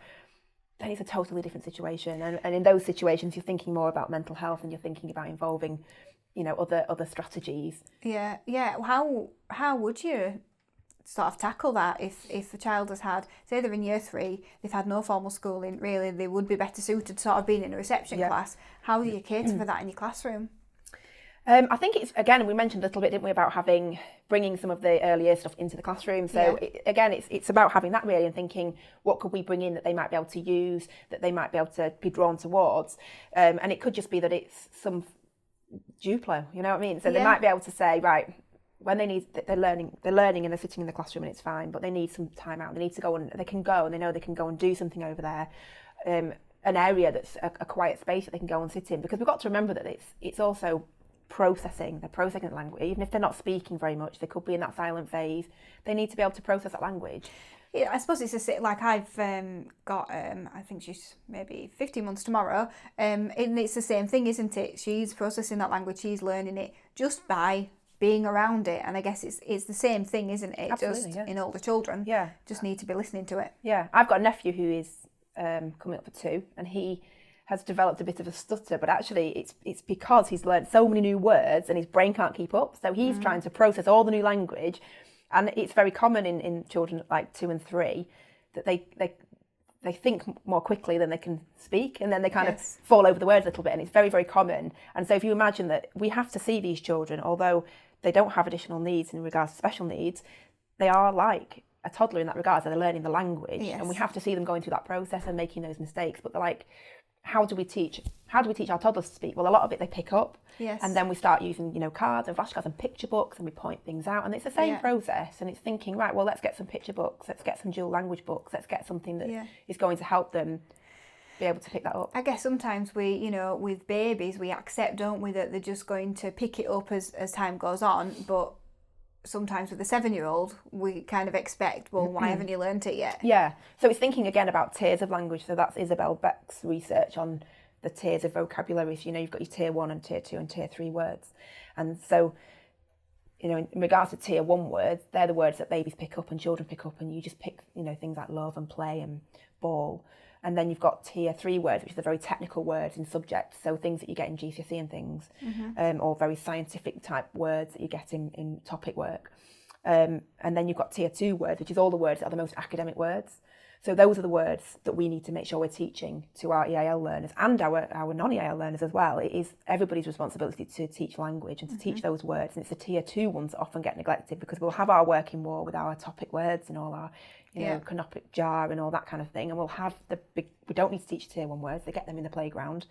B: then it's a totally different situation. And in those situations, you're thinking more about mental health, and you're thinking about involving, you know, other strategies.
A: Yeah. How would you sort of tackle that if a child has had, say they're in year 3, they've had no formal schooling, really they would be better suited to sort of being in a reception class. How do you cater for that in your classroom?
B: I think it's, again, we mentioned a little bit, didn't we, about bringing some of the earlier stuff into the classroom. So it's about having that really, and thinking, what could we bring in that they might be able to use, that they might be able to be drawn towards, and it could just be that it's some Duplo, you know what I mean? So they might be able to say, right, when they're learning and they're sitting in the classroom and it's fine, but they need some time out. They need to go and they know they can go and do something over there, an area that's a quiet space that they can go and sit in, because we've got to remember that it's also processing. They're processing the language, even if they're not speaking very much. They could be in that silent phase. They need to be able to process that language.
A: Yeah, I suppose it's like I've got, I think she's maybe 15 months tomorrow, and it's the same thing, isn't it? She's processing that language, she's learning it just by being around it, and I guess it's the same thing, isn't it?
B: Absolutely,
A: just in older children.
B: Yeah,
A: just need to be listening to it.
B: Yeah, I've got a nephew who is coming up for 2, and he has developed a bit of a stutter, but actually it's because he's learned so many new words and his brain can't keep up. So he's trying to process all the new language, and it's very common in children like 2 and 3 that they think more quickly than they can speak, and then they kind of fall over the words a little bit, and it's very, very common. And so if you imagine that we have to see these children, although they don't have additional needs in regards to special needs, they are like a toddler in that regard, so they're learning the language, and we have to see them going through that process and making those mistakes. But they're like, how do we teach our toddlers to speak? Well, a lot of it they pick up.
A: Yes.
B: And then we start using, cards and flashcards and picture books, and we point things out. And it's the same process. And it's thinking, right, well, let's get some picture books. Let's get some dual language books. Let's get something that is going to help them be able to pick that up.
A: I guess sometimes we, with babies, we accept, don't we, that they're just going to pick it up as time goes on. But sometimes with a 7-year-old, we kind of expect, well, why haven't you learnt it yet?
B: Yeah. So it's thinking again about tiers of language. So that's Isabel Beck's research on the tiers of vocabulary. So, you've got your tier 1 and tier 2 and tier 3 words. And so, in regards to tier 1 words, they're the words that babies pick up and children pick up, and you just pick, things like love and play and ball. And then you've got tier 3 words, which are the very technical words in subjects, so things that you get in GCSE and things, or very scientific type words that you get in topic work. And then you've got tier 2 words, which is all the words that are the most academic words. So those are the words that we need to make sure we're teaching to our EAL learners and our non-EAL learners as well. It is everybody's responsibility to teach language and to teach those words. And it's the tier 2 ones that often get neglected, because we'll have our working war with our topic words and all our, canopic jar and all that kind of thing. And we'll have we don't need to teach tier 1 words, they get them in the playground.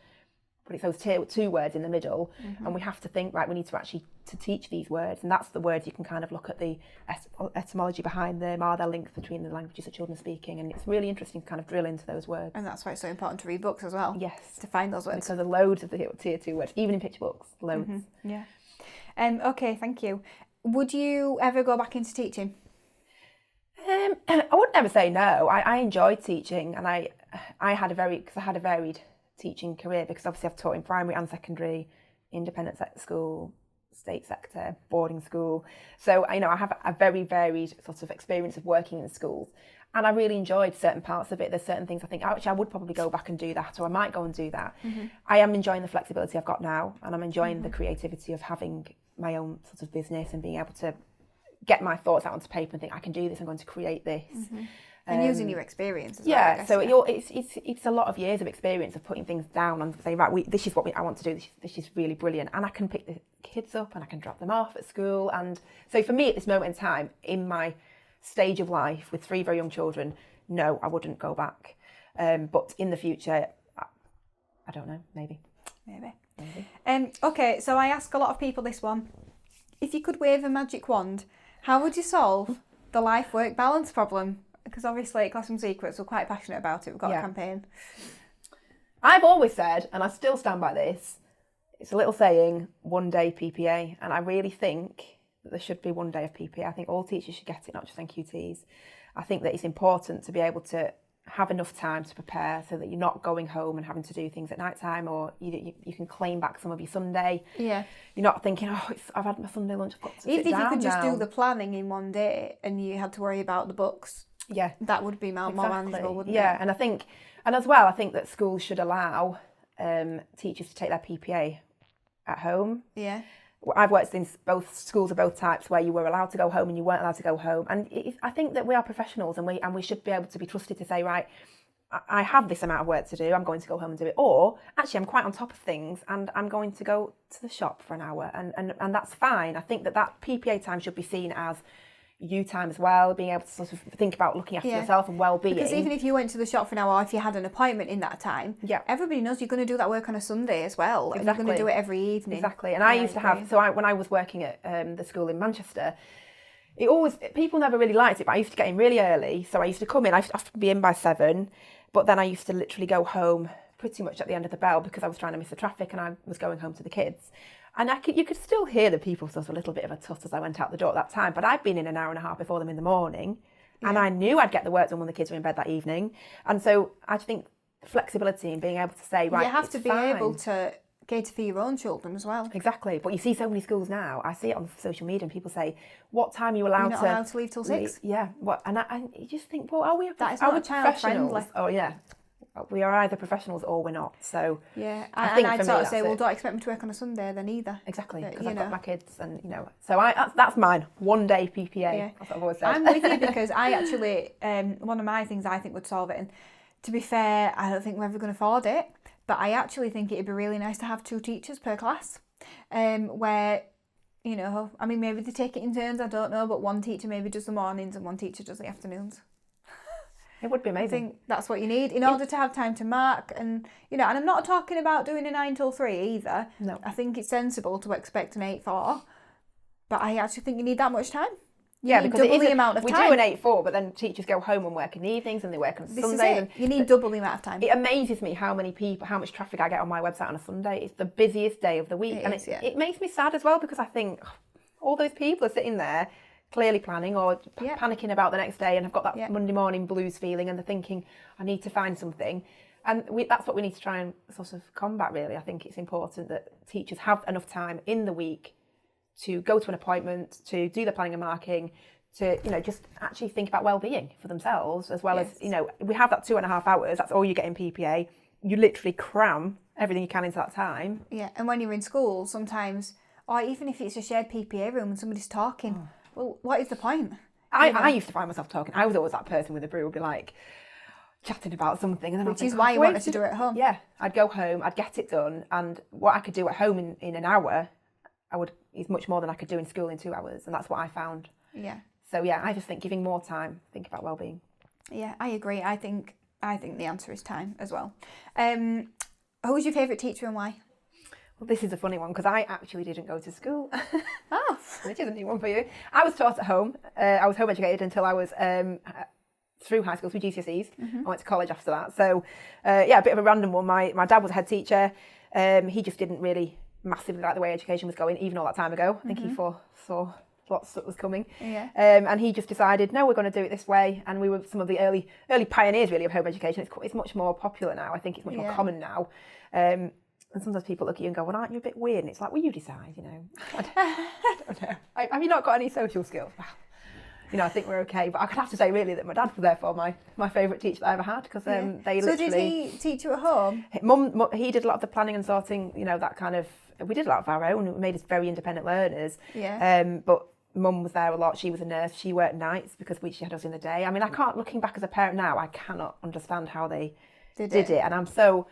B: But it's those tier 2 words in the middle, and we have to think, right, we need to actually to teach these words, and that's the words you can kind of look at the etymology behind them. Are there links between the languages that children are speaking? And it's really interesting to kind of drill into those words.
A: And that's why it's so important to read books as well.
B: Yes.
A: To find those words.
B: Because there are loads of the tier 2 words, even in picture books, loads.
A: Yeah. Okay, thank you. Would you ever go back into teaching?
B: I would never say no. I enjoyed teaching, and I had a varied teaching career, because obviously I've taught in primary and secondary, independent school, state sector, boarding school. So I have a very varied sort of experience of working in schools, and I really enjoyed certain parts of it. There's certain things I think actually I would probably go back and do that, or I might go and do that. I am enjoying the flexibility I've got now, and I'm enjoying the creativity of having my own sort of business and being able to get my thoughts out onto paper and think, I can do this, I'm going to create this.
A: And using your experience as well.
B: Yeah,
A: I guess,
B: so it's a lot of years of experience of putting things down and saying, right, this is what I want to do, this is really brilliant. And I can pick the kids up and I can drop them off at school. And so for me at this moment in time, in my stage of life with 3 very young children, no, I wouldn't go back. But in the future, I don't know, maybe.
A: Okay, so I ask a lot of people this one. If you could wave a magic wand, how would you solve the life-work balance problem? Because obviously at Classroom Secrets, we're quite passionate about it. We've got a campaign.
B: I've always said, and I still stand by this, it's a little saying, one day PPA. And I really think that there should be one day of PPA. I think all teachers should get it, not just NQTs. I think that it's important to be able to have enough time to prepare so that you're not going home and having to do things at night time, or you can claim back some of your Sunday. Yeah. You're not thinking, I've had my Sunday lunch, I've got to sit down now.
A: Even if you could just do the planning in one day and you had to worry about the books, that would be more manageable, wouldn't it?
B: Yeah, and as well, I think that schools should allow teachers to take their PPA at home. Yeah. I've worked in both schools of both types where you were allowed to go home and you weren't allowed to go home. And I think that we are professionals, and we should be able to be trusted to say, right, I have this amount of work to do, I'm going to go home and do it. Or actually I'm quite on top of things and I'm going to go to the shop for an hour and that's fine. I think that PPA time should be seen as you time as well, being able to sort of think about looking after yourself and well-being.
A: Because even if you went to the shop for an hour, or if you had an appointment in that time, everybody knows you're going to do that work on a Sunday as well. Exactly. And you're going to do it every evening.
B: Exactly. And I used to have, when I was working at the school in Manchester, people never really liked it, but I used to get in really early. So I used to come in, I used to have to be in by 7, but then I used to literally go home pretty much at the end of the bell because I was trying to miss the traffic and I was going home to the kids. And you could still hear the people sort of a little bit of a tut as I went out the door at that time. But I'd been in an hour and a half before them in the morning. And I knew I'd get the work done when the kids were in bed that evening. And so I think flexibility and being able to say, right,
A: you have to be able to cater for your own children as well.
B: Exactly. But you see so many schools now, I see it on social media and people say, what time are you allowed
A: You're not allowed to leave till 6?
B: Yeah. And you just think, well,
A: that is not child friendly.
B: Oh, yeah. We are either professionals or we're not. So
A: I'd sort of say, well, don't expect me to work on a Sunday then either.
B: Exactly, because I've got my kids, and so that's mine. One day PPA. Yeah. That's what I've always said.
A: I'm with you because I actually one of my things I think would solve it. And to be fair, I don't think we're ever going to afford it, but I actually think it'd be really nice to have 2 teachers per class, where maybe they take it in turns. I don't know, but one teacher maybe does the mornings and one teacher does the afternoons.
B: It would be amazing.
A: I think that's what you need in order to have time to mark. And, you know, and I'm not talking about doing a 9 till 3 either.
B: No.
A: I think it's sensible to expect an 8-4, but I actually think you need that much time.
B: Yeah,
A: need
B: because
A: double the amount of
B: we
A: time.
B: do an 8-4, but then teachers go home and work in the evenings and they work on Sundays. And
A: you need double the amount of time.
B: It amazes me how much traffic I get on my website on a Sunday. It's the busiest day of the week. It makes me sad as well, because I think all those people are sitting there clearly planning or panicking about the next day and have got that Monday morning blues feeling, and they're thinking, I need to find something. And that's what we need to try and sort of combat, really. I think it's important that teachers have enough time in the week to go to an appointment, to do the planning and marking, to, you know, just actually think about well-being for themselves, as well as, you know, we have that 2.5 hours, that's all you get in PPA. You literally cram everything you can into that time.
A: Yeah, and when you're in school, sometimes, or even if it's a shared PPA room and somebody's talking, well, what is the point?
B: I used to find myself talking. I was always that person with a brew, would be like, chatting about something. And then
A: Which is why you wanted to do it at home.
B: Yeah, I'd go home, I'd get it done, and what I could do at home in an hour, is much more than I could do in school in 2 hours, and that's what I found.
A: Yeah.
B: So yeah, I just think giving more time, think about well-being.
A: Yeah, I agree. I think the answer is time as well. Who was your favourite teacher and why?
B: Well, this is a funny one because I actually didn't go to school.
A: Oh,
B: which is a new one for you. I was taught at home. I was home educated until I was through high school, through GCSEs. I went to college after that. So yeah, a bit of a random one. My dad was a head teacher. He just didn't really massively like the way education was going, even all that time ago. I think he foresaw lots that was coming.
A: Yeah.
B: And he just decided, no, we're going to do it this way. And we were some of the early pioneers, really, of home education. It's much more popular now. I think it's much more common now. And sometimes people look at you and go, well, aren't you a bit weird? And it's like, well, you decide, you know. I don't know. Have you not got any social skills? Well, you know, I think we're okay. But I could have to say, really, that my dad was therefore my favourite teacher that I ever had, because they literally...
A: So did he teach you at home?
B: Mum, he did a lot of the planning and sorting, you know, that kind of... We did a lot of our own. It made us very independent learners.
A: Yeah.
B: But Mum was there a lot. She was a nurse. She worked nights because she had us in the day. I mean, I can't, looking back as a parent now, I cannot understand how they did it. And I'm so...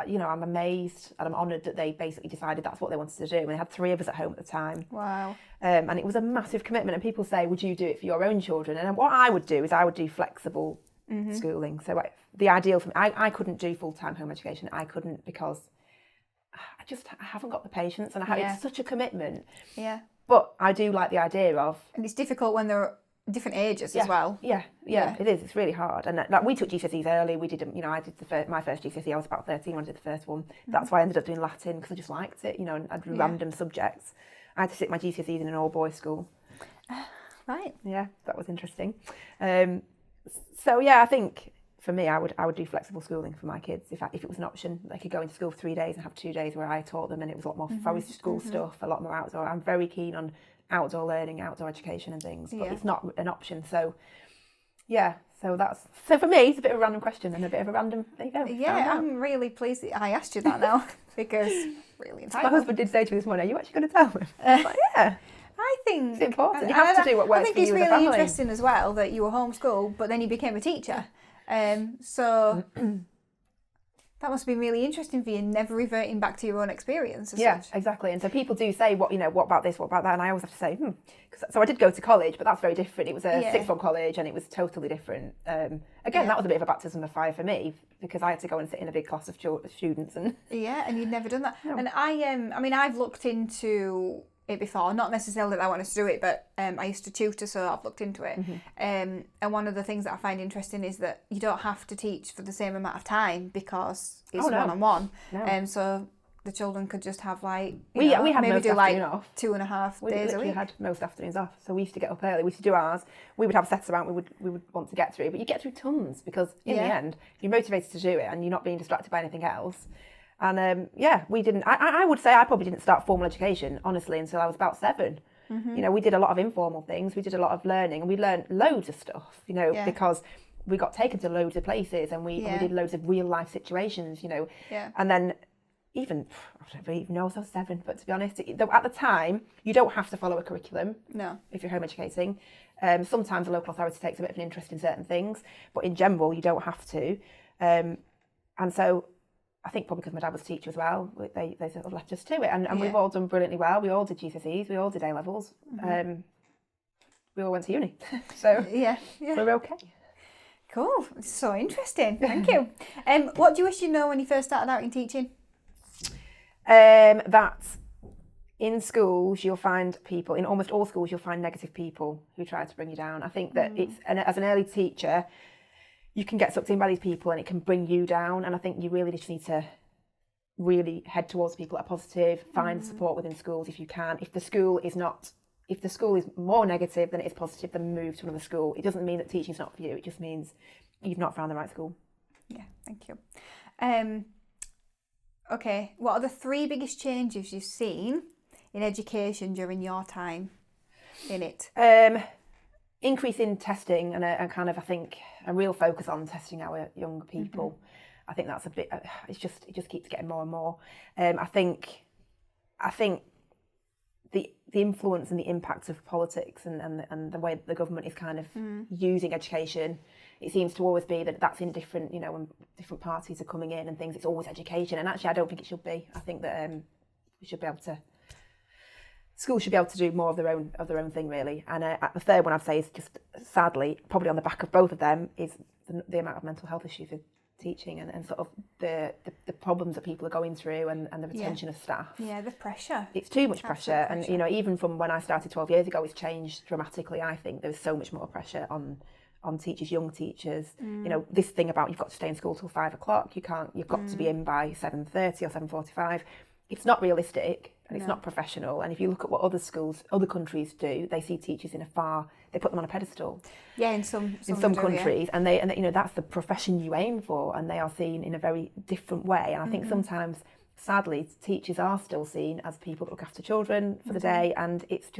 B: You know, I'm amazed and I'm honoured that they basically decided that's what they wanted to do. And they had 3 of us at home at the time.
A: Wow.
B: And it was a massive commitment. And people say, would you do it for your own children? And what I would do is I would do flexible schooling. So the ideal for me, I couldn't do full-time home education. I couldn't, because I haven't got the patience, and it's such a commitment.
A: Yeah.
B: But I do like the idea of...
A: And it's difficult when they're different ages as well.
B: Yeah, it is. It's really hard. And like, we took GCSEs early. We did, you know, I did my first GCSE. I was about 13 when I did the first one. That's why I ended up doing Latin, because I just liked it, you know, and I had random subjects. I had to sit my GCSEs in an all-boys school.
A: Right.
B: Yeah, that was interesting. So yeah, I think for me, I would do flexible schooling for my kids if it was an option. They could go into school for 3 days and have 2 days where I taught them, and it was a lot more forest school stuff, a lot more outdoor. I'm very keen on outdoor learning, outdoor education and things, but it's not an option. So yeah, so for me, it's a bit of a random question and a bit of a random, there you go.
A: Yeah, I'm really pleased that I asked you that now, because really insightful.
B: My husband did say to me this morning, are you actually going to tell me? Like, yeah.
A: I think
B: it's important. You have to do what works for you.
A: I think it's really interesting as well that you were homeschooled, but then you became a teacher. So that must be really interesting for you, never reverting back to your own experience.
B: Yeah, exactly. And so people do say, what about this, what about that? And I always have to say, So I did go to college, but that's very different. It was a sixth form college, and it was totally different. Again, that was a bit of a baptism of fire for me, because I had to go and sit in a big class of students. And
A: you'd never done that.
B: No.
A: And I've looked into it before, not necessarily that I wanted to do it, but I used to tutor, so I've looked into it. And one of the things that I find interesting is that you don't have to teach for the same amount of time, because it's one-on-one.
B: No.
A: So the children could just have
B: we had
A: maybe
B: most
A: do
B: afternoon off.
A: 2.5 days a week.
B: We had most afternoons off, so we used to get up early. We used to do ours. We would have sets around we would want to get through, but you get through tons, because in the end you're motivated to do it and you're not being distracted by anything else. And we didn't. I would say I probably didn't start formal education, honestly, until I was about 7. You know, we did a lot of informal things. We did a lot of learning, and we learned loads of stuff. You know, because we got taken to loads of places, and we did loads of real life situations. You know, and then I don't even know if I was 7, but to be honest, at the time you don't have to follow a curriculum.
A: No,
B: if you're home educating. Sometimes the local authority takes a bit of an interest in certain things, but in general you don't have to. And so, I think probably because my dad was a teacher as well, they sort of left us to it, and we've all done brilliantly well. We all did GCSEs, we all did A levels, we all went to uni, so we're okay.
A: Cool. It's so interesting. Thank you. What do you wish you know when you first started out in teaching?
B: That in schools you'll find people, in almost all schools you'll find negative people who try to bring you down. I think that as an early teacher, you can get sucked in by these people and it can bring you down. And I think you really just need to really head towards people that are positive, find support within schools if you can. If the school is more negative than it is positive, then move to another school. It doesn't mean that teaching's not for you. It just means you've not found the right school.
A: Yeah, thank you. Okay, what are the 3 biggest changes you've seen in education during your time in it?
B: Increase in testing and a kind of, I think, a real focus on testing our young people. I think that's a bit. It just keeps getting more and more. I think the influence and the impact of politics and the way that the government is kind of using education, it seems to always be that's in different, when different parties are coming in and things, it's always education. And actually, I don't think it should be. I think that we should be able to. Schools should be able to do more of their own thing, really. And the third one I'd say is just, sadly, probably on the back of both of them, is the amount of mental health issues with teaching and sort of the problems that people are going through and the retention of staff.
A: Yeah, the pressure.
B: It's too much pressure. And, even from when I started 12 years ago, it's changed dramatically, I think. There's so much more pressure on teachers, young teachers. This thing about you've got to stay in school till 5 o'clock, you've got to be in by 7:30 or 7:45. It's not realistic and it's not professional. And if you look at what other countries do, they see teachers they put them on a pedestal.
A: Yeah, in some
B: countries, and they that's the profession you aim for, and they are seen in a very different way. And I think sometimes, sadly, teachers are still seen as people that look after children for the day, and it's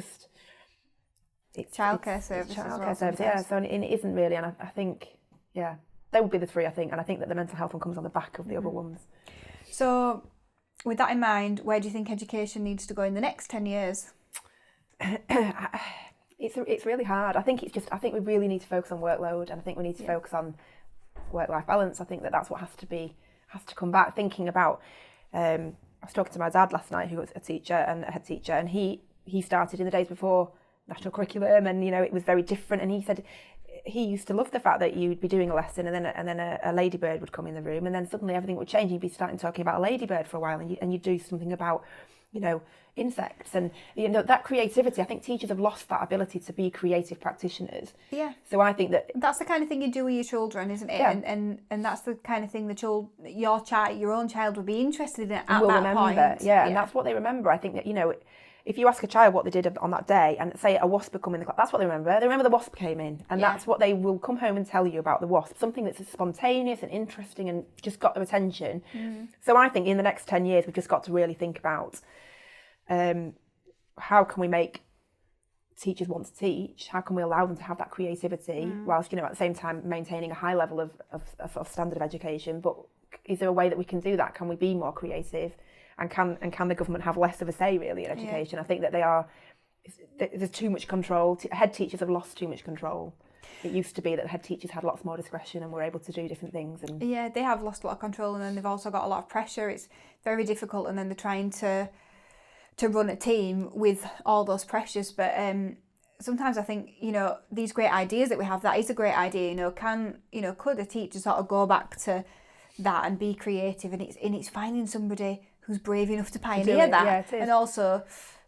A: childcare services.
B: Childcare services, yeah. So it isn't really, and I think, yeah, they would be the 3. I think, and I think that the mental health one comes on the back of the other ones.
A: So, with that in mind, where do you think education needs to go in the next 10 years?
B: It's really hard. I think we really need to focus on workload, and I think we need to focus on work-life balance. I think that's what has to come back. Thinking about, I was talking to my dad last night, who was a teacher and a head teacher, and he started in the days before national curriculum, and it was very different. And he said he used to love the fact that you'd be doing a lesson and then a ladybird would come in the room, and then suddenly everything would change. You'd be starting talking about a ladybird for a while, and you'd do something about insects and that creativity. I think teachers have lost that ability to be creative practitioners.
A: Yeah.
B: So I think
A: that's the kind of thing you do with your children, isn't it?
B: Yeah.
A: And that's the kind of thing your own child will be interested in at that
B: point.
A: Yeah,
B: and that's what they remember. I think that if you ask a child what they did on that day and say a wasp had come in the class, that's what they remember. They remember the wasp came in, and that's what they will come home and tell you about the wasp. Something that's spontaneous and interesting and just got their attention. So I think in the next 10 years, we've just got to really think about how can we make teachers want to teach? How can we allow them to have that creativity whilst, at the same time maintaining a high level of standard of education? But is there a way that we can do that? Can we be more creative? And can the government have less of a say, really, in education? I think that there's too much control. Head teachers have lost too much control. It used to be that head teachers had lots more discretion and were able to do different things. And
A: yeah, they have lost a lot of control, and then they've also got a lot of pressure. It's very difficult, and then they're trying to run a team with all those pressures. But sometimes I think, these great ideas that we have, that is a great idea. Could a teacher sort of go back to that and be creative? And it's finding somebody who's brave enough to pioneer that.
B: Yeah, it is.
A: And also,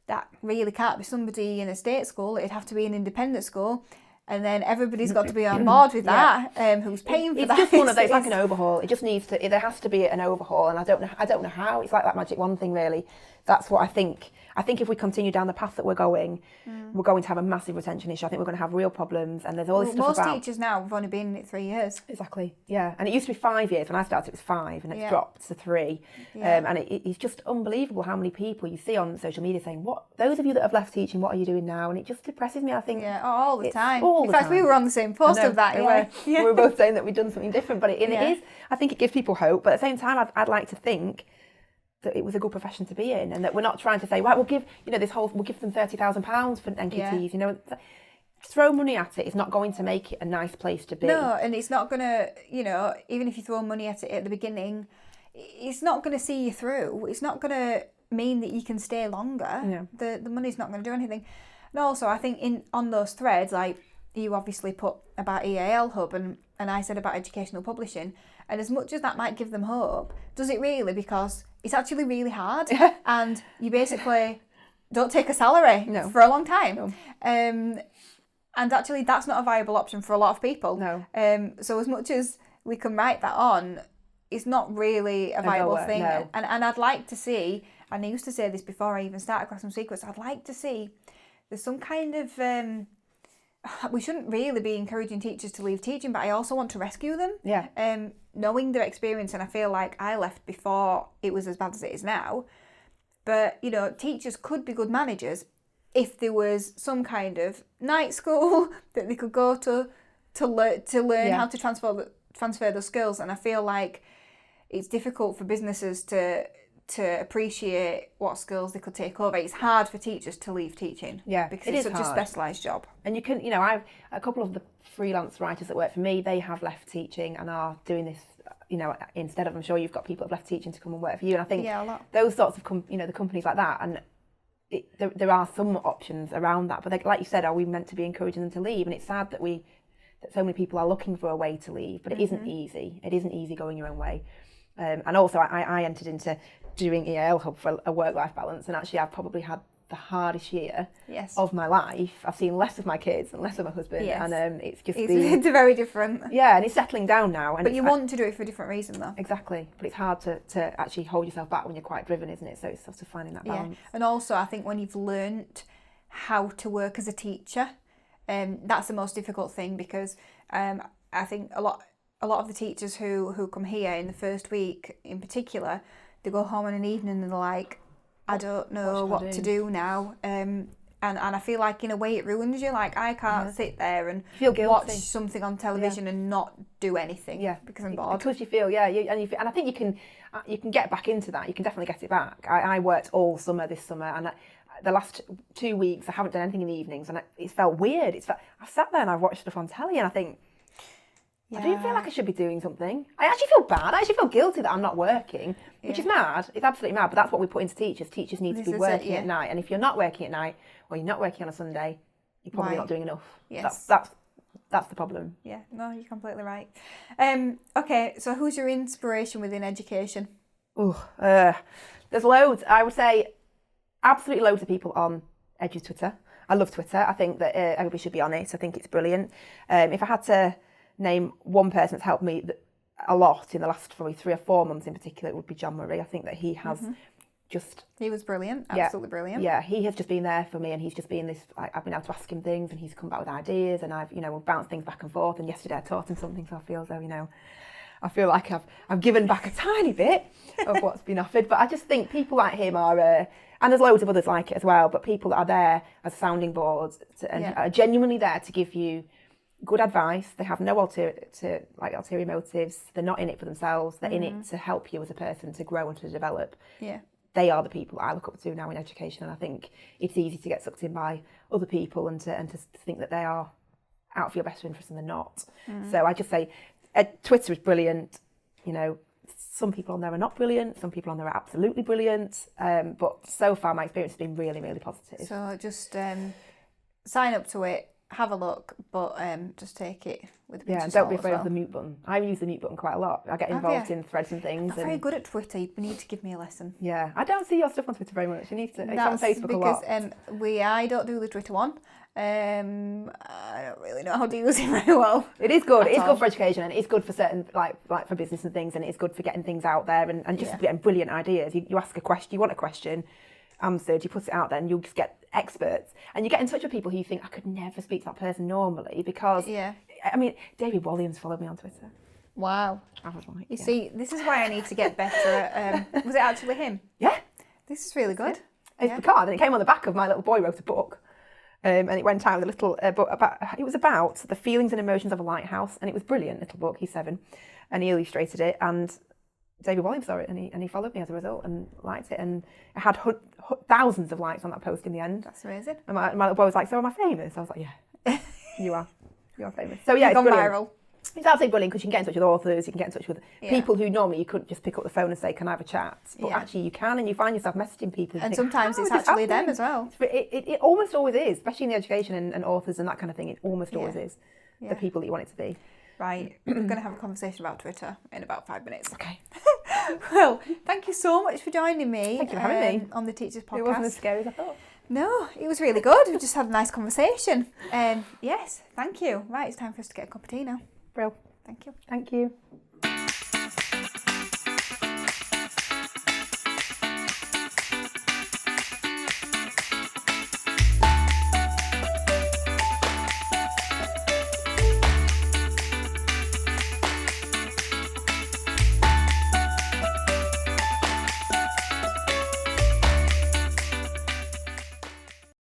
A: that really can't be somebody in a state school. It'd have to be an independent school. And then everybody's got to be on board with that. Who's paying for that?
B: It's just one of those. It's like an overhaul. It just needs to. There has to be an overhaul, and I don't know how. It's like that magic wand thing, really. That's what I think. I think if we continue down the path that we're going to have a massive retention issue. I think we're going to have real problems, and there's all this stuff
A: about... Most teachers now have only been in it 3 years.
B: Exactly, yeah. And it used to be 5 years. When I started, it was 5, and it's dropped to 3. Yeah. And it's just unbelievable how many people you see on social media saying, "What? Those of you that have left teaching, what are you doing now?" And it just depresses me. I think
A: all the time. In fact, we were on the same post of that.
B: We were both saying that we'd done something different, but it is. I think it gives people hope, but at the same time, I'd like to think that it was a good profession to be in, and that we're not trying to say, right, we'll give we'll give them £30,000 for NQTs. Throw money at it is not going to make it a nice place to be.
A: No, and it's not going to, even if you throw money at it at the beginning, it's not going to see you through. It's not going to mean that you can stay longer. Yeah. The money's not going to do anything. And also, I think on those threads, like you obviously put about EAL Hub, and and I said about educational publishing, and as much as that might give them hope, does it really? Because it's actually really hard, and you basically don't take a salary for a long time.
B: No.
A: And actually that's not a viable option for a lot of people.
B: No.
A: So as much as we can write that on, it's not really a viable thing.
B: No.
A: And I'd like to see, and I used to say this before I even started Classroom Secrets, I'd like to see there's some kind of, we shouldn't really be encouraging teachers to leave teaching, but I also want to rescue them.
B: Yeah.
A: Knowing their experience, and I feel like I left before it was as bad as it is now. But, you know, teachers could be good managers if there was some kind of night school that they could go to learn how to transfer those skills. And I feel like it's difficult for businesses to appreciate what skills they could take over. It's hard for teachers to leave teaching.
B: Yeah,
A: because it's such a specialised job.
B: And you can, you know, I've a couple of the freelance writers that work for me, they have left teaching and are doing this, you know, instead of, I'm sure you've got people that have left teaching to come and work for you. And I think
A: a lot.
B: Those sorts of, the companies like that, and there are some options around that. But like you said, are we meant to be encouraging them to leave? And it's sad that so many people are looking for a way to leave, but it isn't easy. It isn't easy going your own way. And also, I entered into doing EAL HUB for a work-life balance, and actually I've probably had the hardest year of my life. I've seen less of my kids and less of my husband, and it's
A: it's very different.
B: Yeah, and it's settling down now. And
A: but you want to do it for a different reason, though.
B: Exactly, but it's hard to actually hold yourself back when you're quite driven, isn't it? So it's sort of finding that balance.
A: Yeah, and also I think when you've learnt how to work as a teacher, that's the most difficult thing, because I think a lot of the teachers who come here in the first week in particular, they go home in an evening and they're like, I don't know what to do now. And I feel like in a way it ruins you. Like, I can't sit there and watch something on television and not do anything because I'm bored.
B: Because you feel, and I think you can get back into that. You can definitely get it back. I worked all summer this summer, and the last 2 weeks I haven't done anything in the evenings, and it felt weird. I sat there and I watched stuff on telly, and I think, I do feel like I should be doing something. I actually feel bad. I actually feel guilty that I'm not working, which is mad. It's absolutely mad, but that's what we put into teachers. Teachers need to be working at night, and if you're not working at night, or you're not working on a Sunday, you're probably not doing enough.
A: Yes.
B: That's the problem.
A: Yeah, no, you're completely right. Okay, so who's your inspiration within education?
B: There's loads. I would say absolutely loads of people on Edu's Twitter. I love Twitter. I think that everybody should be on it. I think it's brilliant. If I had to name one person that's helped me a lot in the last probably 3 or 4 months in particular, it would be John Murray. I think that he has he was brilliant, absolutely brilliant. Yeah, he has just been there for me, and he's just been this, I've been able to ask him things, and he's come back with ideas, and we've bounced things back and forth, and yesterday I taught him something, so I feel as though, I feel like I've given back a tiny bit of what's been offered. But I just think people like him are, and there's loads of others like it as well, but people that are there as sounding boards and are genuinely there to give you good advice. They have no ulterior motives. They're not in it for themselves. They're in it to help you as a person to grow and to develop. Yeah, they are the people I look up to now in education, and I think it's easy to get sucked in by other people and to think that they are out for your best interest and they're not. So I just say Twitter is brilliant. Some people on there are not brilliant. Some people on there are absolutely brilliant. But so far, my experience has been really, really positive.
A: So just sign up to it. Have a look, but just take it with a pinch of
B: and
A: salt.
B: Don't be afraid of the mute button. I use the mute button quite a lot. I get involved in threads and things.
A: I'm very good at Twitter. You need to give me a lesson.
B: Yeah, I don't see your stuff on Twitter very much. You need to. It's on Facebook a lot.
A: I don't do the Twitter one. I don't really know how to use it very well.
B: It is good. It's good for education, and it's good for certain like for business and things, and it's good for getting things out there and just getting brilliant ideas. You ask a question, you want a question answered, you put it out there, and you'll just get experts, and you get in touch with people who you think, I could never speak to that person normally, because I mean, David Williams followed me on Twitter.
A: Wow.
B: I was like,
A: you see, this is why I need to get better at, was it actually him?
B: Yeah.
A: This is really good.
B: It's the card, and it came on the back of my little boy wrote a book, and it went out with a little book about the feelings and emotions of a lighthouse, and it was a brilliant little book. He's 7, and he illustrated it, and David Williams saw it, and he followed me as a result and liked it, and I had thousands of likes on that post in the end.
A: That's amazing.
B: And my little boy was like, so am I famous? I was like, yeah, you are famous. So yeah,
A: it's
B: gone
A: viral.
B: It's absolutely brilliant, because you can get in touch with authors, you can get in touch with people who normally you couldn't just pick up the phone and say, can I have a chat? But actually you can, and you find yourself messaging people.
A: And sometimes it's actually them as well.
B: It almost always is, especially in the education and authors and that kind of thing. It almost always is the people that you want it to be.
A: Right, we're going to have a conversation about Twitter in about 5 minutes.
B: Okay.
A: Well, thank you so much for joining me.
B: Thank you for having me.
A: On the Teachers Podcast.
B: It wasn't as scary as I thought.
A: No, it was really good. We just had a nice conversation. Yes, thank you. Right, it's time for us to get a cup of tea now.
B: Brill.
A: Thank you.
B: Thank you.